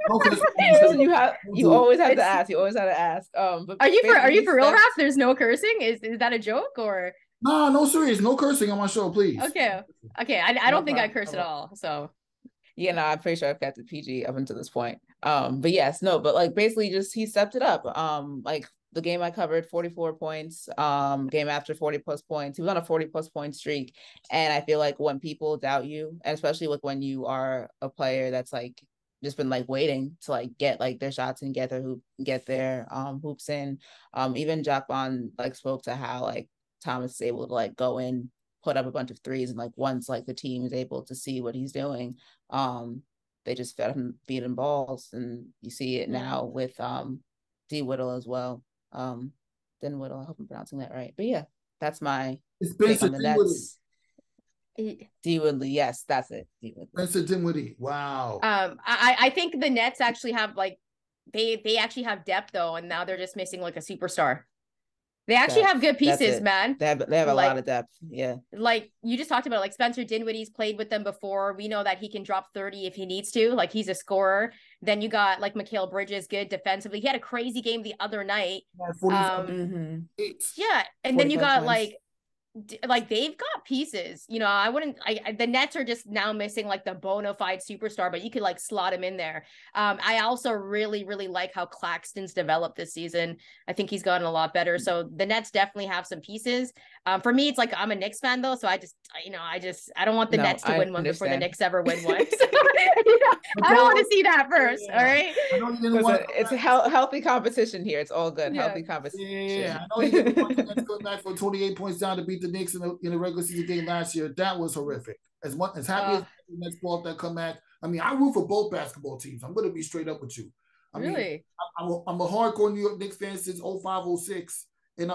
No curse. You always have to ask. You always have to ask. But are you for real, Raf? There's no cursing? Is that a joke or? Nah, no serious. No cursing on my show, please. Okay. I don't think I curse at all. So yeah, no, I'm pretty sure I've kept the PG up until this point. But yes, no, but like basically just he stepped it up. Like the game I covered, 44 points. Game after 40 plus points. He was on a 40 plus point streak. And I feel like when people doubt you, and especially like when you are a player that's like just been like waiting to like get like their shots and get their hoops in. Even Jack Bond like spoke to how like Thomas is able to like go in, put up a bunch of threes, and like once like the team is able to see what he's doing, they just fed him beating balls, and you see it now with D Whittle as well. Den Whittle, I hope I'm pronouncing that right. But yeah, that's my take on the Nets. D Woodley, yes, that's it. D Woodley. Spencer Dinwiddie. Wow. I think the Nets actually have like they actually have depth though, and now they're just missing like a superstar. They actually have good pieces, man. They have a lot of depth. Yeah. Like you just talked about, like Spencer Dinwiddie's played with them before. We know that he can drop 30 if he needs to. Like he's a scorer. Then you got like Mikal Bridges, good defensively. He had a crazy game the other night. Yeah. And then you got points. like they've got pieces, you know. The Nets are just now missing like the bona fide superstar, but you could like slot him in there. I also really like how Claxton's developed this season. I think he's gotten a lot better. So the Nets definitely have some pieces. For me, it's like I'm a Knicks fan though, so I don't want the Nets to win one before the Knicks ever win one. So, I don't want to see that first. All right. It's a healthy competition here. It's all good. Healthy competition. Yeah, I know you didn't want the Nets come back for 28 points down to beat the Knicks in the regular season game last year. That was horrific. As happy as the Nets brought that comeback. I mean, I root for both basketball teams. I'm going to be straight up with you. I mean, I'm a hardcore New York Knicks fan since 05-06, and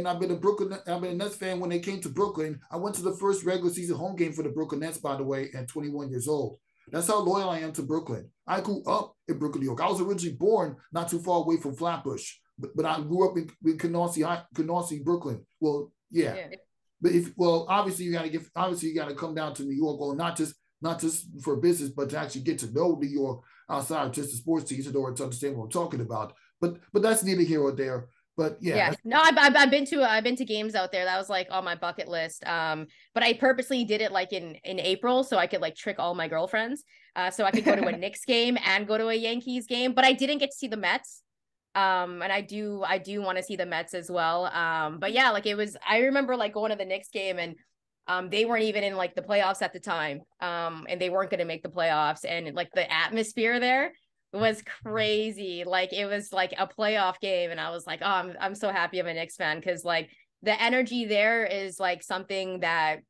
I've been a Nets fan when they came to Brooklyn. I went to the first regular season home game for the Brooklyn Nets, by the way, at 21 years old. That's how loyal I am to Brooklyn. I grew up in Brooklyn, New York. I was originally born not too far away from Flatbush, but I grew up in Canarsie, Brooklyn. Well, yeah. But obviously you got to come down to New York, well, not just for business, but to actually get to know New York outside of just the sports teams in order to understand what I'm talking about. But that's neither here or there. But yeah. No, I've been to games out there. That was like on my bucket list. But I purposely did it like in April so I could like trick all my girlfriends. So I could go to a Knicks game and go to a Yankees game, but I didn't get to see the Mets. And I do want to see the Mets as well. But yeah, like I remember like going to the Knicks game and they weren't even in like the playoffs at the time. And they weren't going to make the playoffs, and like the atmosphere there was crazy. Like it was like a playoff game, and I was like, oh, I'm so happy I'm a Knicks fan, because like the energy there is like something that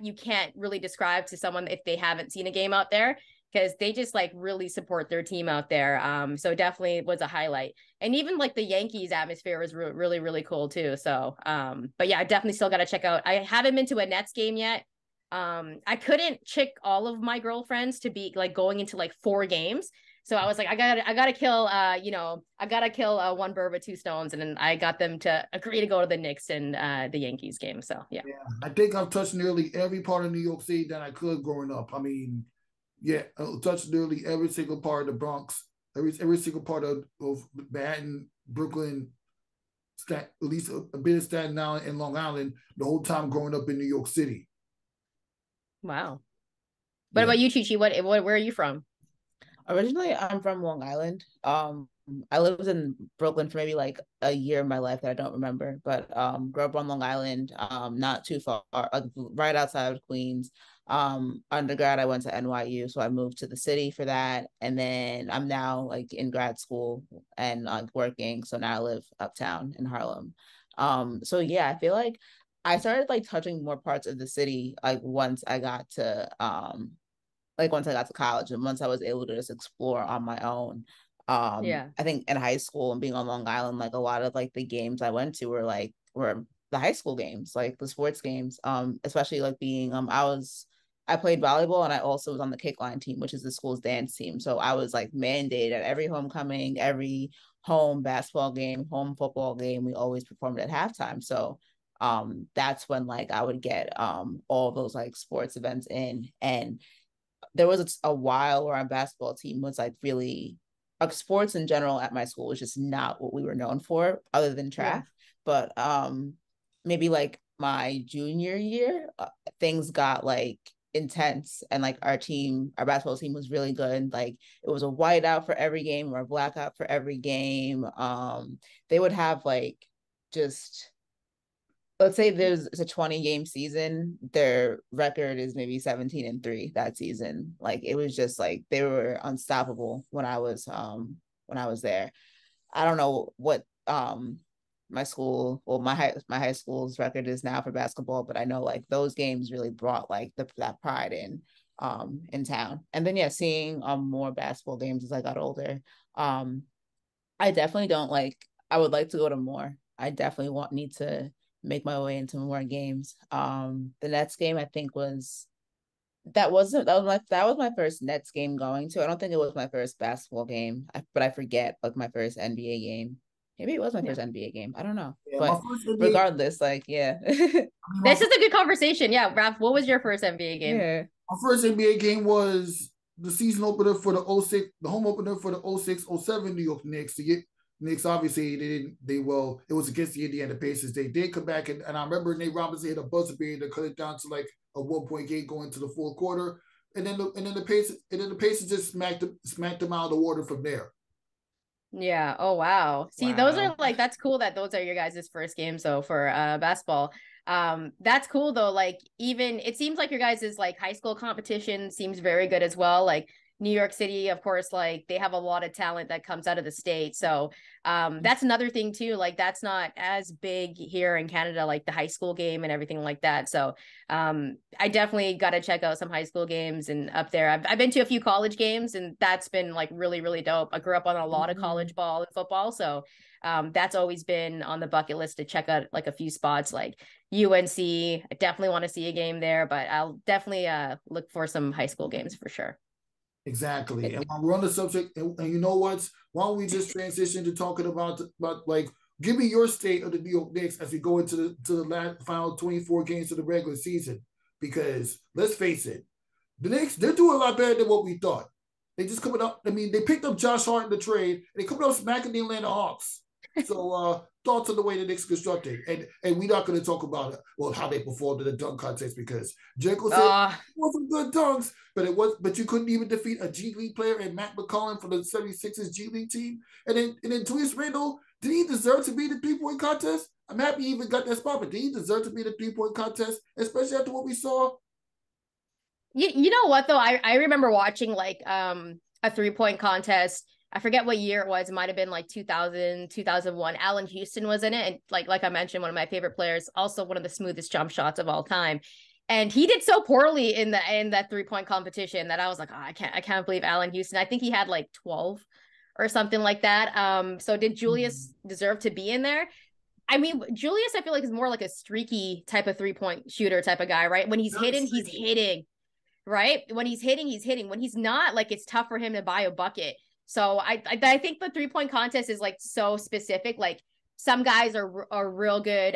you can't really describe to someone if they haven't seen a game out there, because they just like really support their team out there. So definitely was a highlight. And even like the Yankees atmosphere was really cool too. So but yeah, I definitely still got to check out. I haven't been to a Nets game yet. I couldn't trick all of my girlfriends to be like going into like 4 games. So I was like, I gotta kill one bird with 2 stones, and then I got them to agree to go to the Knicks and the Yankees game. So yeah, I think I've touched nearly every part of New York City that I could growing up. I mean, yeah, I touched nearly every single part of the Bronx, every single part of Manhattan, Brooklyn, at least a bit of Staten Island and Long Island. The whole time growing up in New York City. Wow. What about you, Chi-Chi? Where are you from? Originally, I'm from Long Island. I lived in Brooklyn for maybe like a year of my life that I don't remember, but grew up on Long Island, not too far, like right outside of Queens. Undergrad, I went to NYU, so I moved to the city for that, and then I'm now like in grad school and like working, so now I live uptown in Harlem. So yeah, I feel like I started like touching more parts of the city like once I got to college and once I was able to just explore on my own. Yeah. I think in high school and being on Long Island, like a lot of like the games I went to were the high school games, like the sports games. Especially like being I played volleyball and I also was on the kickline team, which is the school's dance team. So I was like mandated at every homecoming, every home basketball game, home football game. We always performed at halftime. So that's when like I would get all those like sports events in. And there was a while where our basketball team was like really like sports in general at my school was just not what we were known for other than Yeah. track. But maybe like my junior year, things got like intense and like our basketball team was really good. Like it was a whiteout for every game or a blackout for every game. They would have like just let's say it's a 20 game season, their record is maybe 17-3 that season. Like it was just like they were unstoppable when I was there. I don't know what my high school's record is now for basketball, but I know like those games really brought like that pride in town. And then yeah, seeing more basketball games as I got older. Um I definitely don't like I would like to go to more. I definitely want need to make my way into more games. The Nets game I think was that was my first Nets game going to. I don't think it was my first basketball game, but I forget like my first NBA game. Maybe it was my Yeah. first NBA game. I don't know. Yeah, my But first NBA, regardless, like yeah. I mean, This is a good conversation. Yeah, Raph, what was your first NBA game? Yeah. my first NBA game was the season opener for the '06, the home opener for the '06-'07 New York Knicks. The Knicks obviously they didn't they well it was against the Indiana Pacers. They did come back and I remember Nate Robinson hit a buzzer beater to cut it down to like a 1 point game going to the fourth quarter, and then the Pacers just smacked them out of the water from there. Yeah. Oh wow. See, those are Wow. like that's cool that those are your guys' first games so for basketball. That's cool though. Like even it seems like your guys' like high school competition seems very good as well. Like New York City, of course, like they have a lot of talent that comes out of the state. So that's another thing too. Like that's not as big here in Canada, like the high school game and everything like that. So I definitely got to check out some high school games and up there. I've been to a few college games and that's been like really, really dope. I grew up on a lot of college ball and football. So that's always been on the bucket list to check out like a few spots like UNC. I definitely want to see a game there, but I'll definitely look for some high school games for sure. Exactly. And while we're on the subject, and you know what? Why don't we just transition to talking about like give me your state of the New York Knicks as we go into the last final 24 games of the regular season? Because let's face it, the Knicks they're doing a lot better than what we thought. They just coming up. I mean, they picked up Josh Hart in the trade, and they coming up smacking the Atlanta Hawks. So thoughts on the way the Knicks constructed, and we're not going to talk about it, well how they performed in the dunk contest because Jekyll said it wasn't good dunks, but you couldn't even defeat a G League player and Matt McCollum for the 76ers G League team, and then Julius Randle, did he deserve to be the 3 point contest? I'm happy he even got that spot, but did he deserve to be the 3 point contest, especially after what we saw? You know what though? I remember watching like a 3 point contest. I forget what year it was. It might have been like 2000, 2001. Allen Houston was in it. And like I mentioned, one of my favorite players, also one of the smoothest jump shots of all time. And he did so poorly in that 3 point competition that I was like, oh, I can't believe Allen Houston. I think he had like 12 or something like that. So did Julius deserve to be in there? I mean, Julius, I feel like is more like a streaky type of 3 point shooter type of guy, right? When he's hitting, he's hitting, right? When he's hitting, he's hitting. When he's not, like it's tough for him to buy a bucket. So I think the 3 point contest is like so specific. Like some guys are real good,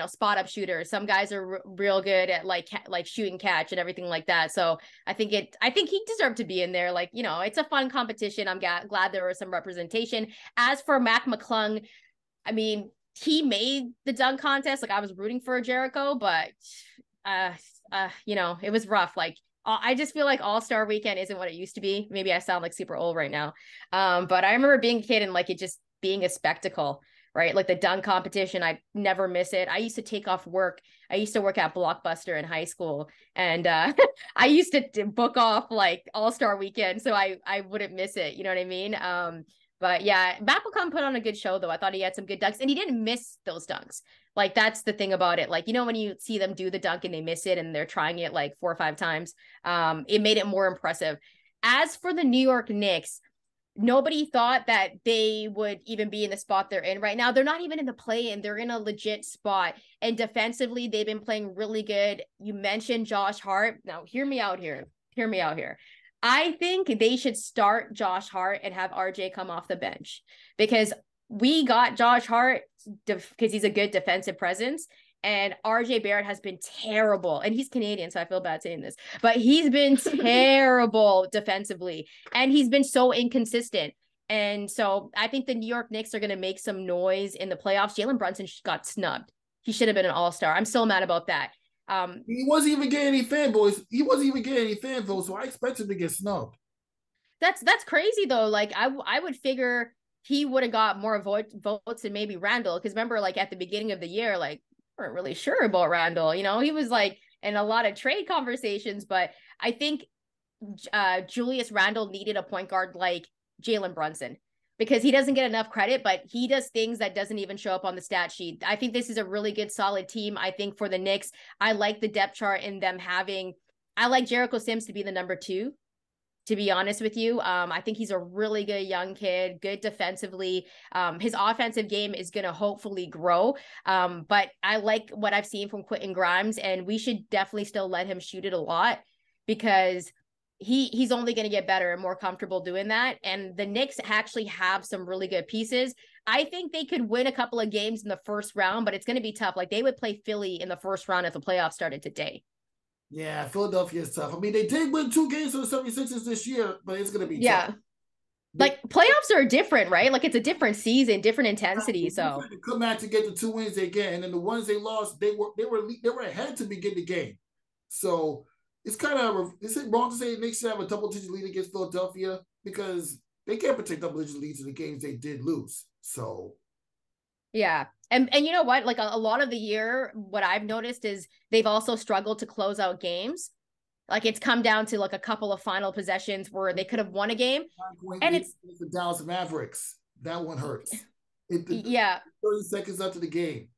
spot up shooters. Some guys are real good at like shoot and catch and everything like that. So I think he deserved to be in there. Like it's a fun competition. I'm glad there was some representation. As for Mac McClung, I mean he made the dunk contest. Like I was rooting for Jericho, but it was rough. Like I just feel like All-Star Weekend isn't what it used to be. Maybe I sound like super old right now. But I remember being a kid and like it just being a spectacle, right? Like the dunk competition, I never miss it. I used to take off work. I used to work at Blockbuster in high school, and I used to book off like All-Star Weekend so I wouldn't miss it. You know what I mean? But yeah, Bappelkamp put on a good show though. I thought he had some good dunks, and he didn't miss those dunks. Like that's the thing about it. Like, you know, when you see them do the dunk and they miss it and they're trying it like 4 or 5 times, it made it more impressive. As for the New York Knicks, nobody thought that they would even be in the spot they're in right now. They're not even in the play and they're in a legit spot. And defensively, they've been playing really good. You mentioned Josh Hart. Now, hear me out here. Hear me out here. I think they should start Josh Hart and have RJ come off the bench, because we got Josh Hart because he's a good defensive presence. And RJ Barrett has been terrible. And he's Canadian, so I feel bad saying this, but he's been terrible defensively. And he's been so inconsistent. And so I think the New York Knicks are going to make some noise in the playoffs. Jalen Brunson got snubbed. He should have been an all-star. I'm still mad about that. He wasn't even getting any fanboys. He wasn't even getting any fan votes, so I expect him to get snubbed. That's crazy though. Like I would figure he would have got more votes than maybe Randall. Because remember, like at the beginning of the year, like we weren't really sure about Randall. You know, he was like in a lot of trade conversations, but I think Julius Randle needed a point guard like Jalen Brunson, because he doesn't get enough credit, but he does things that doesn't even show up on the stat sheet. I think this is a really good, solid team. I think for the Knicks, I like the depth chart in them having, I like Jericho Sims to be the number 2, to be honest with you. I think he's a really good young kid, good defensively. His offensive game is going to hopefully grow. But I like what I've seen from Quentin Grimes, and we should definitely still let him shoot it a lot, because he's only going to get better and more comfortable doing that. And the Knicks actually have some really good pieces. I think they could win a couple of games in the first round, but it's going to be tough. Like they would play Philly in the first round if the playoffs started today. Yeah, Philadelphia is tough. I mean, they did win 2 games for the 76ers this year, but it's going to be tough. Like playoffs are different, right? Like it's a different season, different intensity. So they come back to get the 2 wins they get, and then the ones they lost, they were ahead to begin the game. So it's kind of, is it wrong to say the Knicks should have a double-digit lead against Philadelphia, because they can't protect double-digit leads in the games they did lose. So yeah. And you know what? Like a lot of the year, what I've noticed is they've also struggled to close out games. Like it's come down to like a couple of final possessions where they could have won a game. And it's the Dallas Mavericks. That one hurts. 30 seconds after the game.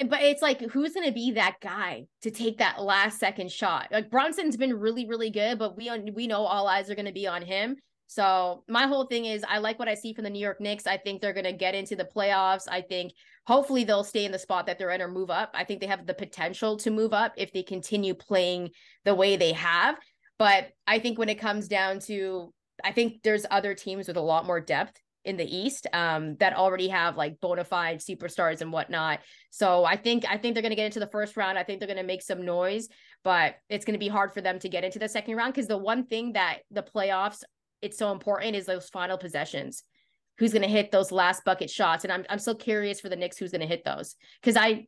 But it's like, who's going to be that guy to take that last second shot? Like Brunson's been really, really good, but we know all eyes are going to be on him. So my whole thing is I like what I see from the New York Knicks. I think they're going to get into the playoffs. I think hopefully they'll stay in the spot that they're in or move up. I think they have the potential to move up if they continue playing the way they have. But I think when it comes down to, I think there's other teams with a lot more depth in the East that already have like bona fide superstars and whatnot. So I think they're going to get into the first round. I think they're going to make some noise, but it's going to be hard for them to get into the second round, because the one thing that the playoffs, it's so important, is those final possessions. Who's going to hit those last bucket shots? And I'm so curious for the Knicks who's going to hit those, because I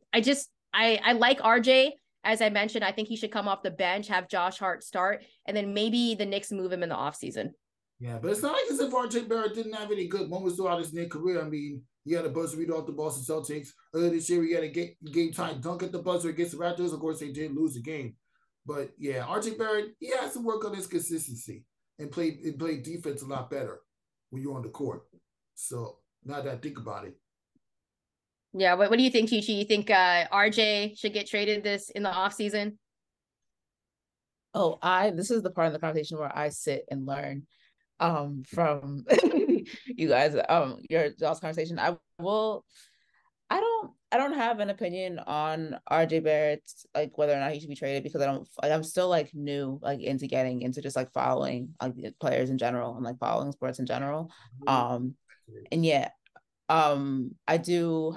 like RJ. As I mentioned, I think he should come off the bench, have Josh Hart start, and then maybe the Knicks move him in the offseason. Yeah, but it's not like as if RJ Barrett didn't have any good moments throughout his career. I mean, he had a buzzer beat off the Boston Celtics. Earlier this year, he had a game-time dunk at the buzzer against the Raptors. Of course, they did lose the game. But yeah, RJ Barrett, he has to work on his consistency and play defense a lot better when you're on the court. So now that I think about it. Yeah, what do you think, Chi-Chi? You think RJ should get traded in the offseason? Oh, this is the part of the conversation where I sit and learn from you guys, y'all's conversation. I don't have an opinion on RJ Barrett, like whether or not he should be traded, because I'm still like new, like into getting into just like following like players in general and like following sports in general. And yeah, I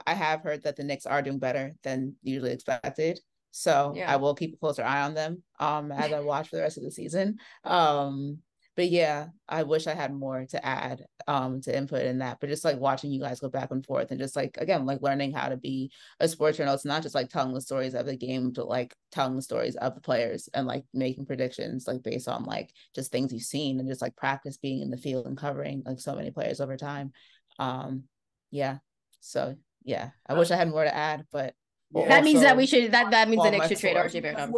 have heard that the Knicks are doing better than usually expected. So yeah. I will keep a closer eye on them as I watch for the rest of the season. But yeah, I wish I had more to add to input in that. But just like watching you guys go back and forth and just like, again, like learning how to be a sports journalist, not just like telling the stories of the game, but like telling the stories of the players and like making predictions like based on like just things you've seen and just like practice being in the field and covering like so many players over time. Yeah. So yeah, I wish I had more to add, but Yeah. That means that also we should that means the on Knicks my should trade tour. RJ Barrett.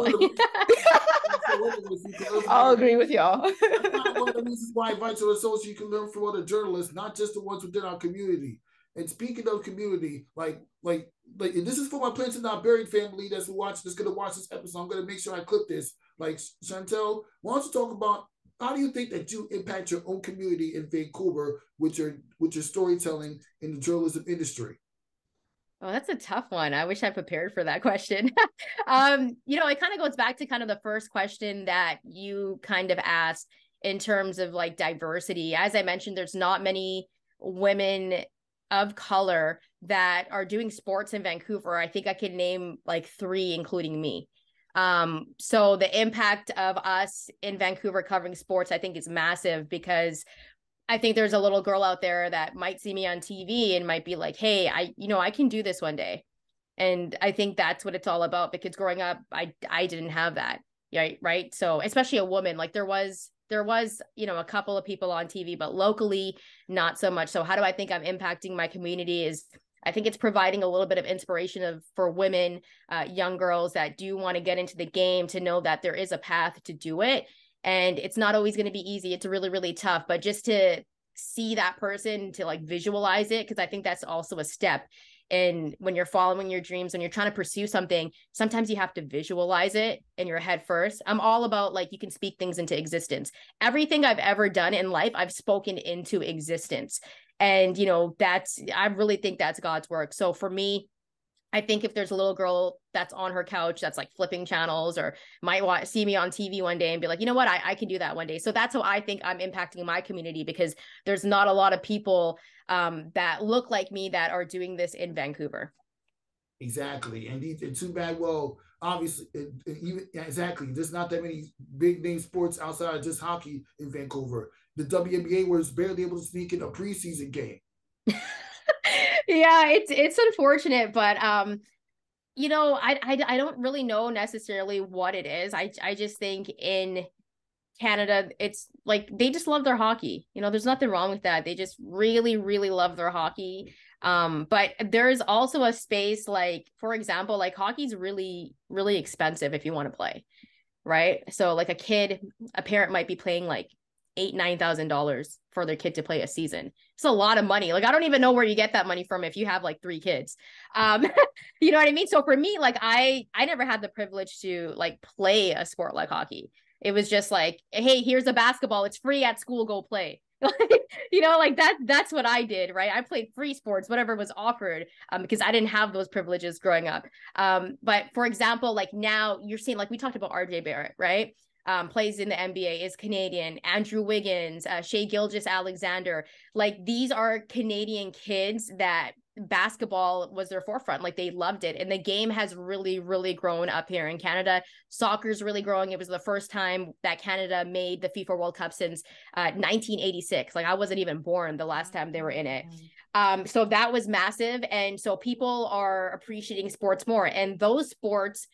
I'll agree with y'all. That's not one of the reasons why I invite you to so you can learn from other journalists, not just the ones within our community. And speaking of community, like and this is for my Planted Not Buried family that's gonna watch this episode. I'm gonna make sure I clip this. Like Shantelle, why don't you talk about how do you think that you impact your own community in Vancouver with your storytelling in the journalism industry? Oh, that's a tough one. I wish I prepared for that question. It kind of goes back to kind of the first question that you kind of asked in terms of like diversity. As I mentioned, there's not many women of color that are doing sports in Vancouver. I think I could name like 3, including me. So the impact of us in Vancouver covering sports, I think, is massive because I think there's a little girl out there that might see me on TV and might be like, hey, I can do this one day. And I think that's what it's all about, because growing up, I didn't have that. Yeah. Right. So especially a woman, like there was, a couple of people on TV, but locally, not so much. So how do I think I'm impacting my community is I think it's providing a little bit of inspiration for women, young girls that do want to get into the game, to know that there is a path to do it. And it's not always going to be easy. It's really, really tough. But just to see that person, to like visualize it, because I think that's also a step. And when you're following your dreams and you're trying to pursue something, sometimes you have to visualize it in your head first. I'm all about like, you can speak things into existence. Everything I've ever done in life, I've spoken into existence. And, I really think that's God's work. So for me, I think if there's a little girl that's on her couch that's like flipping channels, or might see me on TV one day and be like, you know what, I can do that one day. So that's how I think I'm impacting my community, because there's not a lot of people that look like me that are doing this in Vancouver. Exactly. And too bad, well, obviously, exactly. There's not that many big name sports outside of just hockey in Vancouver. The WNBA was barely able to sneak in a preseason game. Yeah, it's unfortunate, but I don't really know necessarily what it is. I just think in Canada, it's like they just love their hockey. There's nothing wrong with that. They just really, really love their hockey. But there's also a space, like, for example, like hockey's really, really expensive if you want to play, right? So like a parent might be paying like $8,000-$9,000 for their kid to play a season. It's a lot of money. Like, I don't even know where you get that money from if you have like 3 kids. You know what I mean? So for me, like I never had the privilege to like play a sport like hockey. It was just like, hey, here's a basketball. It's free at school. Go play. Like that's what I did, right? I played free sports, whatever was offered, because I didn't have those privileges growing up. But for example, like now you're seeing, like we talked about RJ Barrett, right? Plays in the NBA, is Canadian. Andrew Wiggins, Shai Gilgeous-Alexander. Like, these are Canadian kids that basketball was their forefront. Like, they loved it. And the game has really, really grown up here in Canada. Soccer's really growing. It was the first time that Canada made the FIFA World Cup since 1986. Like, I wasn't even born the last time they were in it. So that was massive. And so people are appreciating sports more. And those sports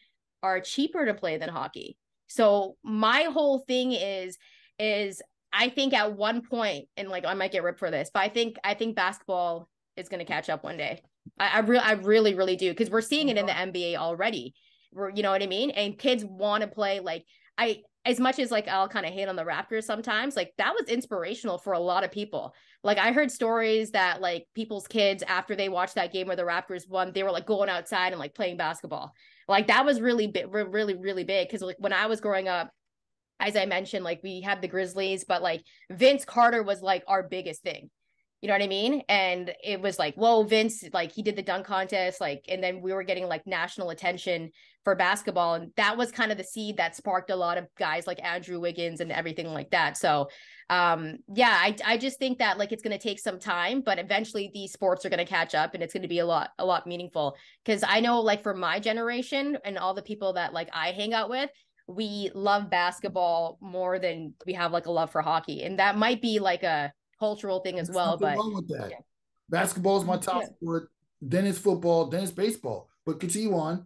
are cheaper to play than hockey. So my whole thing is I think at one point, and like I might get ripped for this, but I think basketball is going to catch up one day. I really, really do, because we're seeing it in the NBA already. You know what I mean? And kids want to play. Like, as much as like I'll kind of hate on the Raptors sometimes, like that was inspirational for a lot of people. Like, I heard stories that like people's kids, after they watched that game where the Raptors won, they were like going outside and like playing basketball. Like, that was really big, really, really big. Because like when I was growing up, as I mentioned, like we had the Grizzlies, but like Vince Carter was like our biggest thing. You know what I mean? And it was like, whoa, Vince, like he did the dunk contest, like, and then we were getting like national attention for basketball. And that was kind of the seed that sparked a lot of guys like Andrew Wiggins and everything like that. So I just think that like it's going to take some time, but eventually these sports are going to catch up, and it's going to be a lot meaningful. Because I know, like, for my generation and all the people that like I hang out with, we love basketball more than we have like a love for hockey. And that might be like a cultural thing as There's well. nothing But wrong with that. Basketball is my top sport, then it's football, then it's baseball. But continue on.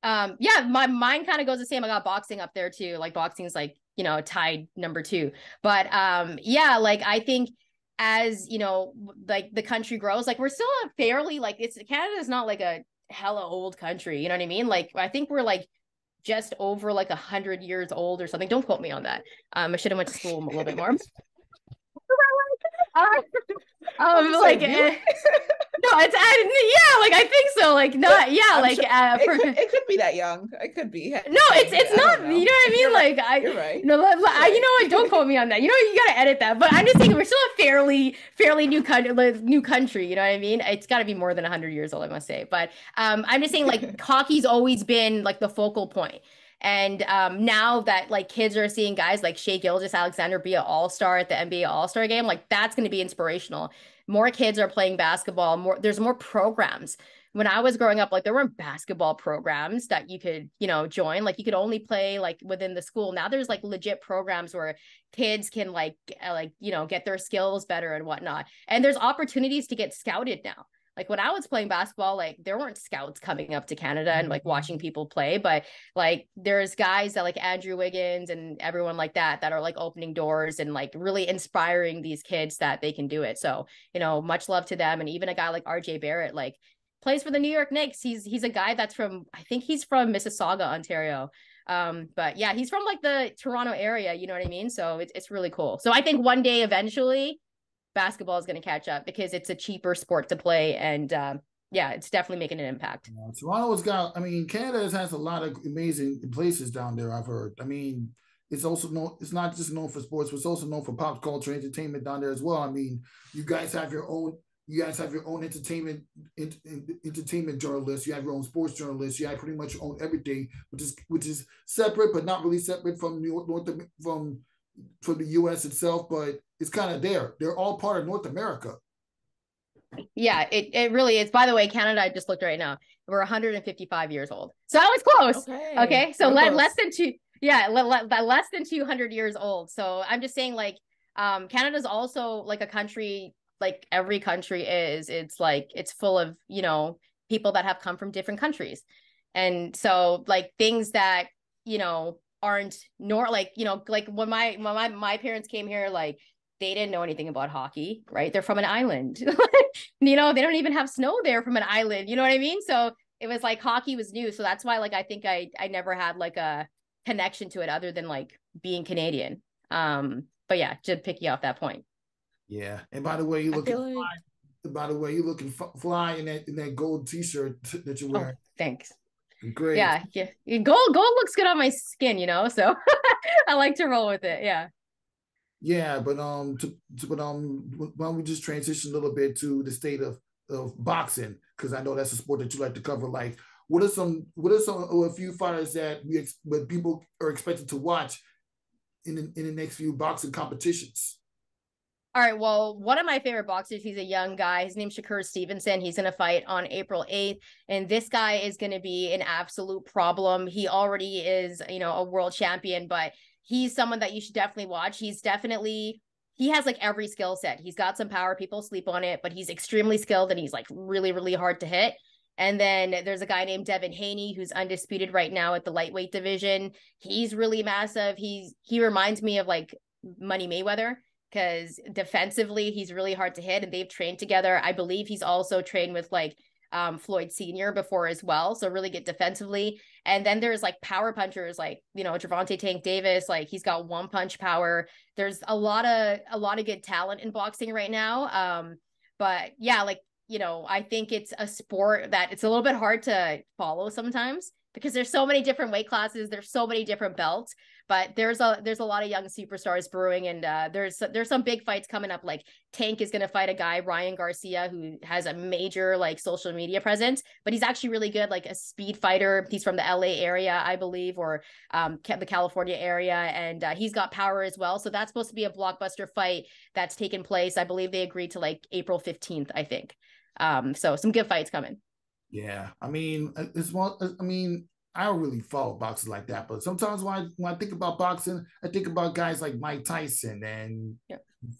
Yeah, my mine kind of goes the same. I got boxing up there too. Like boxing is like, tied number 2. But yeah, like I think as like the country grows, like we're still a fairly like Canada's not like a hella old country, you know what I mean? Like I think we're like just over like 100 years old or something. Don't quote me on that. I should have went to school a little bit more. Like no, it's yeah, like I think so. Like not yeah, I'm like sure it could be that young. It could be. No, it's not. You know what I mean? You're like right. You're right. No, you know what? Don't quote me on that. You gotta edit that. But I'm just saying we're still a fairly new country. You know what I mean? It's got to be more than 100 years old, I must say. But I'm just saying like hockey's always been like the focal point. And now that like kids are seeing guys like Shai Gilgeous-Alexander be an all-star at the NBA All-Star game, like that's going to be inspirational. More kids are playing basketball. There's more programs. When I was growing up, like there weren't basketball programs that you could, join. Like you could only play like within the school. Now there's like legit programs where kids can get their skills better and whatnot. And there's opportunities to get scouted now. Like when I was playing basketball, like there weren't scouts coming up to Canada and like watching people play, but like there's guys that like Andrew Wiggins and everyone like that are like opening doors and like really inspiring these kids that they can do it. So, much love to them. And even a guy like RJ Barrett, like plays for the New York Knicks. He's a guy that's I think he's from Mississauga, Ontario. But yeah, he's from like the Toronto area, you know what I mean? So it's really cool. So I think one day eventually basketball is going to catch up because it's a cheaper sport to play. And yeah, it's definitely making an impact. Toronto's got, Canada has a lot of amazing places down there, I've heard. It's also known, it's not just known for sports, but it's also known for pop culture, entertainment down there as well. You guys have your own entertainment journalists. You have your own sports journalists. You have pretty much your own everything, which is separate, but not really separate from from the U.S. itself. But it's kind of there. They're all part of North America. Yeah, it really is. By the way, Canada, I just looked right now. We're 155 years old. So I was close. Okay. So less than 200 years old. So I'm just saying like Canada's also like a country like every country is. It's like it's full of, people that have come from different countries. And so like things that, aren't like when my parents came here, like they didn't know anything about hockey, right? They're from an island. They don't even have snow there from an island. You know what I mean? So it was like hockey was new. So that's why like I think I never had like a connection to it other than like being Canadian. But yeah, to pick you off that point. Yeah. And by the way, you looking fly in that gold t-shirt that you're wearing. Oh, thanks. Great. Yeah. Gold looks good on my skin, so I like to roll with it. Yeah. Yeah, but why don't we just transition a little bit to the state of boxing, because I know that's a sport that you like to cover. Like, what are a few fighters that people are expected to watch in the next few boxing competitions? All right, well, one of my favorite boxers, he's a young guy. His name's Shakur Stevenson. He's going to fight on April 8th. And this guy is going to be an absolute problem. He already is, a world champion, but he's someone that you should definitely watch. He has like every skill set. He's got some power. People sleep on it, but he's extremely skilled and he's like really, really hard to hit. And then there's a guy named Devin Haney who's undisputed right now at the lightweight division. He's really massive. He reminds me of like Money Mayweather, because defensively he's really hard to hit and they've trained together. I believe he's also trained with like Floyd Sr. before as well. So really good defensively. And then there's like power punchers like, Gervonta Tank Davis, like he's got one punch power. There's a lot of good talent in boxing right now. But yeah, like, I think it's a sport that it's a little bit hard to follow sometimes because there's so many different weight classes. There's so many different belts, but there's a lot of young superstars brewing, and there's some big fights coming up. Like Tank is going to fight a guy, Ryan Garcia, who has a major like social media presence, but he's actually really good, like a speed fighter. He's from the LA area, I believe, or the California area, and he's got power as well. So that's supposed to be a blockbuster fight that's taken place. I believe they agreed to like April 15th, I think. So some good fights coming. Yeah, I don't really follow boxing like that, but sometimes when I think about boxing, I think about guys like Mike Tyson and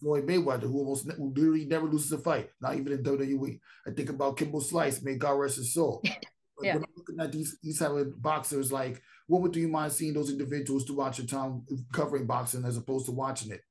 Floyd Mayweather, who literally never loses a fight, not even in WWE. I think about Kimbo Slice, may God rest his soul. But when I'm looking at these type of boxers, like, what do you mind seeing those individuals throughout your time covering boxing as opposed to watching it?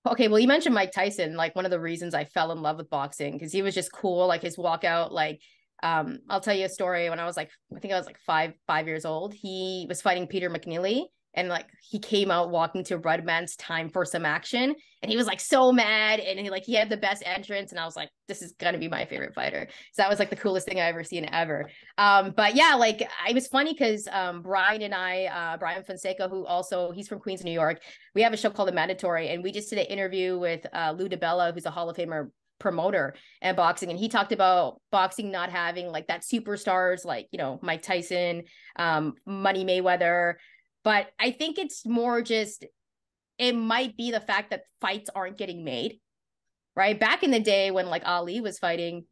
Okay, well, you mentioned Mike Tyson, like one of the reasons I fell in love with boxing, because he was just cool, like his walkout, like I'll tell you a story. When I was like, I think I was like five years old, he was fighting Peter McNeely, and like he came out walking to Red Man's Time for some action, and he was like so mad, and he had the best entrance, and I was like, this is gonna be my favorite fighter. So that was like the coolest thing I ever seen ever. But yeah, like it was funny because Brian and I, Brian Fonseca, who also he's from Queens, New York, we have a show called The Mandatory, and we just did an interview with Lou DiBella, who's a Hall of Famer promoter and boxing, and he talked about boxing not having like that superstars like Mike Tyson, Money Mayweather. But I think it's more just, it might be the fact that fights aren't getting made, right? Back in the day when like Ali was fighting,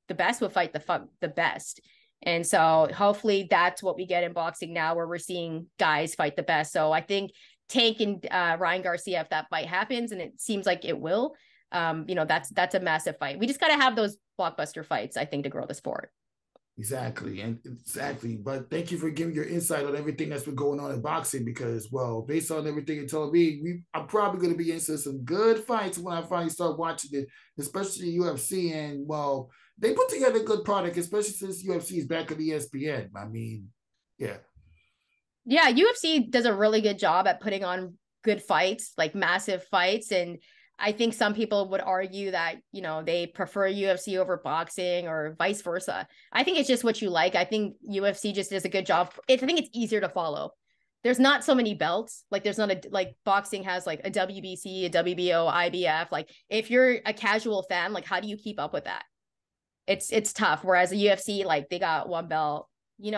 the best would fight the best. And so hopefully that's what we get in boxing now, where we're seeing guys fight the best. So I think Tank and Ryan Garcia, if that fight happens, and it seems like it will, that's a massive fight. We just got to have those blockbuster fights, I think, to grow the sport. Exactly. But thank you for giving your insight on everything that's been going on in boxing, because, well, based on everything you're telling me, I'm probably going to be into some good fights when I finally start watching it, especially UFC. And, well, they put together a good product, especially since UFC is back on ESPN. I mean, yeah. Yeah, UFC does a really good job at putting on good fights, like massive fights. And I think some people would argue that, they prefer UFC over boxing or vice versa. I think it's just what you like. I think UFC just does a good job. I think it's easier to follow. There's not so many belts. Like there's not like boxing has like a WBC, a WBO, IBF. Like if you're a casual fan, like how do you keep up with that? It's tough. Whereas a UFC, like they got one belt. The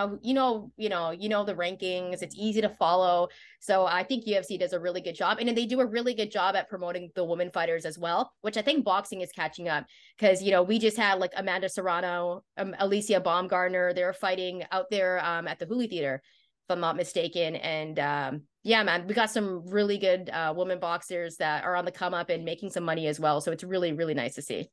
rankings. It's easy to follow. So I think UFC does a really good job, and they do a really good job at promoting the women fighters as well, which I think boxing is catching up, because we just had like Amanda Serrano, Alicia Baumgartner. They're fighting out there at the Hooley Theater, if I'm not mistaken. And yeah, man, we got some really good women boxers that are on the come up and making some money as well. So it's really, really nice to see.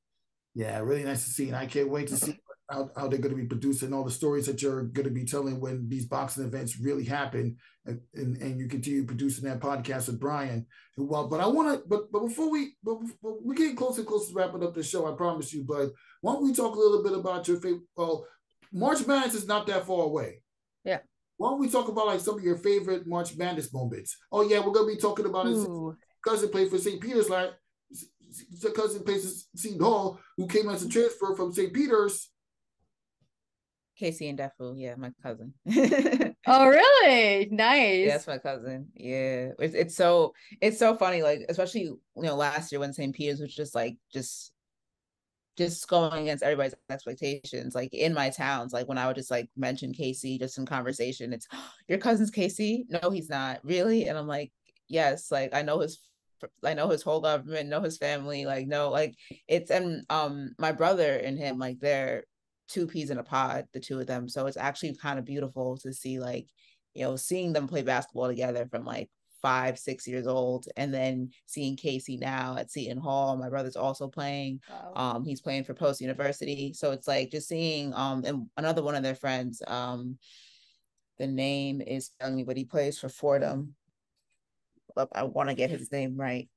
Yeah, really nice to see, and I can't wait to see how they're going to be producing all the stories that you're going to be telling when these boxing events really happen, and you continue producing that podcast with Brian. Well, but I want to, but before we're getting closer and closer to wrapping up the show, I promise you. But why don't we talk a little bit about your favorite? Well, March Madness is not that far away. Yeah. Why don't we talk about like some of your favorite March Madness moments? Oh yeah, we're going to be talking about his cousin played for St. Peter's, like his cousin plays for Seton Hall, who came as a transfer from St. Peter's. Casey and Defu, yeah, my cousin. Oh, really? Nice. Yeah, that's my cousin. Yeah, it's so funny, like especially last year when St. Peter's was just going against everybody's expectations. Like in my towns, like when I would just like mention Casey just in conversation, it's your cousin's Casey? No, he's not. Really? And I'm like, yes, like I know his whole government, know his family, like no, like it's, and my brother and him, like they're two peas in a pod, the two of them. So it's actually kind of beautiful to see, like, seeing them play basketball together from like 5-6 years old, and then seeing Casey now at Seton Hall. My brother's also playing. Wow. He's playing for Post University. So it's like just seeing and another one of their friends, the name is telling me, but he plays for Fordham. I want to get his name right.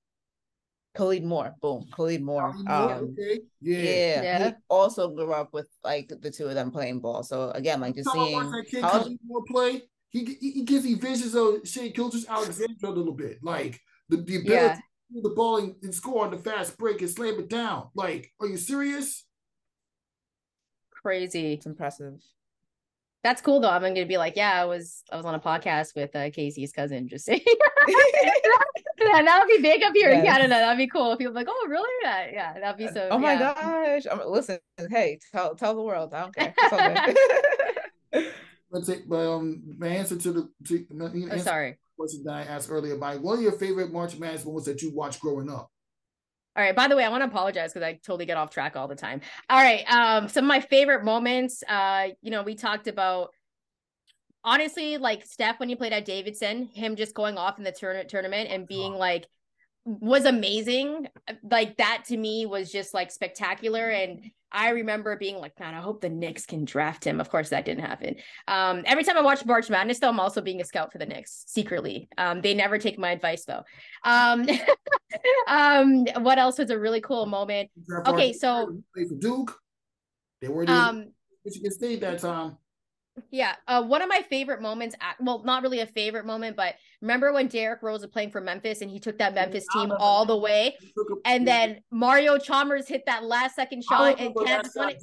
Khalid Moore. Boom. Khalid Moore. Okay. Yeah. He also grew up with like the two of them playing ball. So again, like just seeing that kid Khalid Moore play, he gives me visions of Shea Gilgeous-Alexander a little bit. Like the ability to do the ball and score on the fast break and slam it down. Like, are you serious? Crazy. It's impressive. That's cool though. I'm gonna be like, yeah, I was on a podcast with Casey's cousin, just saying. That would be big up here in Canada. That'd be cool. People like, oh, really? Yeah, that'd be so. Oh my gosh! Listen, hey, tell the world. I don't care. Let's say, but my answer to the sorry, question that I asked earlier, by what are your favorite March Madness moments that you watched growing up? All right. By the way, I want to apologize because I totally get off track all the time. All right. Some of my favorite moments. We talked about honestly, like Steph, when he played at Davidson, him just going off in the tournament and being like, was amazing. Like that to me was just like spectacular. And I remember being like, man, I hope the Knicks can draft him. Of course, that didn't happen. Every time I watch March Madness, though, I'm also being a scout for the Knicks secretly. They never take my advice, though. What else was a really cool moment? Okay, so played for Duke. They weren't in Michigan State that time. Yeah, one of my favorite moments, well, not really a favorite moment, but remember when Derrick Rose was playing for Memphis and he took that Memphis team all the way, and then Mario Chalmers hit that last second shot and Kansas won it.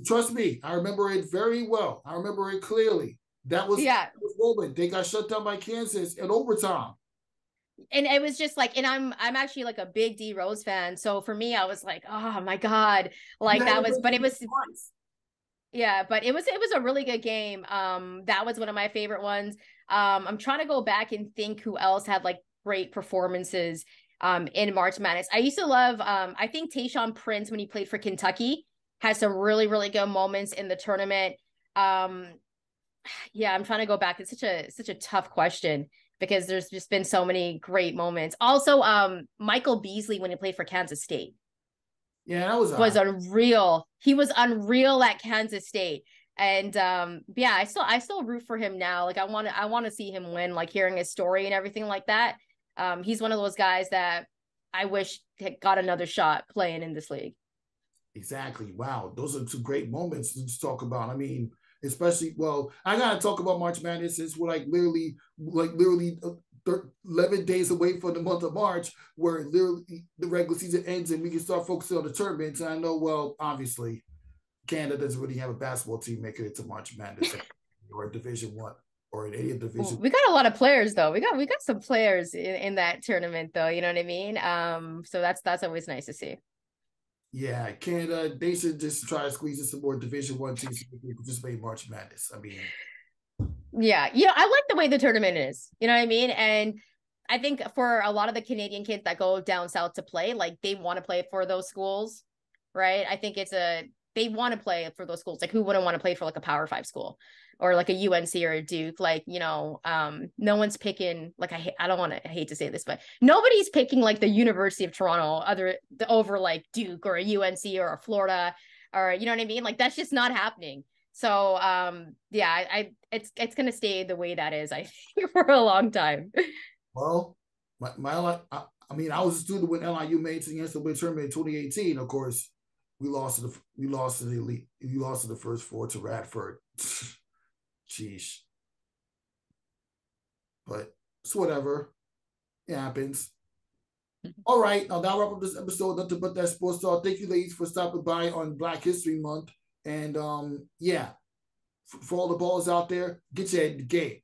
Trust me, I remember it very well. I remember it clearly. That was moment. They got shut down by Kansas in overtime. And it was just like, and I'm actually like a big D Rose fan, so for me, I was like, oh my God, like that was, but it was. Yeah, but it was a really good game. That was one of my favorite ones. I'm trying to go back and think who else had like great performances in March Madness. I used to love I think Tayshaun Prince when he played for Kentucky had some really, really good moments in the tournament. Yeah, I'm trying to go back. It's such a tough question because there's just been so many great moments. Also, Michael Beasley when he played for Kansas State. Yeah, that was unreal. He was unreal at Kansas State. And yeah, I still root for him now. Like I want to see him win, like hearing his story and everything like that. He's one of those guys that I wish got another shot playing in this league. Exactly. Wow. Those are some great moments to talk about. I mean, especially, well, I got to talk about March Madness. It's literally 11 days away from the month of March, where literally the regular season ends and we can start focusing on the tournaments. And I know, well, obviously, Canada doesn't really have a basketball team making it to March Madness or Division One or in any division. We got a lot of players though. We got some players in that tournament though. You know what I mean? So that's always nice to see. Yeah, Canada, they should just try to squeeze in some more Division One teams so they can participate in March Madness. I mean, yeah, I like the way the tournament is. You know what I mean? And I think for a lot of the Canadian kids that go down south to play, like they want to play for those schools, right? I think they want to play for those schools. Like who wouldn't want to play for like a Power 5 school or like a UNC or a Duke? Like, no one's picking, like I hate to say this, but nobody's picking like the University of Toronto over like Duke or a UNC or a Florida or, you know what I mean? Like that's just not happening. So yeah, it's gonna stay the way that is, I think, for a long time. Well, I mean, I was a student when LIU made it to the NCAA tournament in 2018. Of course, we lost to the elite. We lost to the first four to Radford. Sheesh. But it's whatever. It happens. All right, now that wrap up this episode. Nothing but that sports talk. Thank you, ladies, for stopping by on Black History Month. And yeah, for all the balls out there, get your head in the game.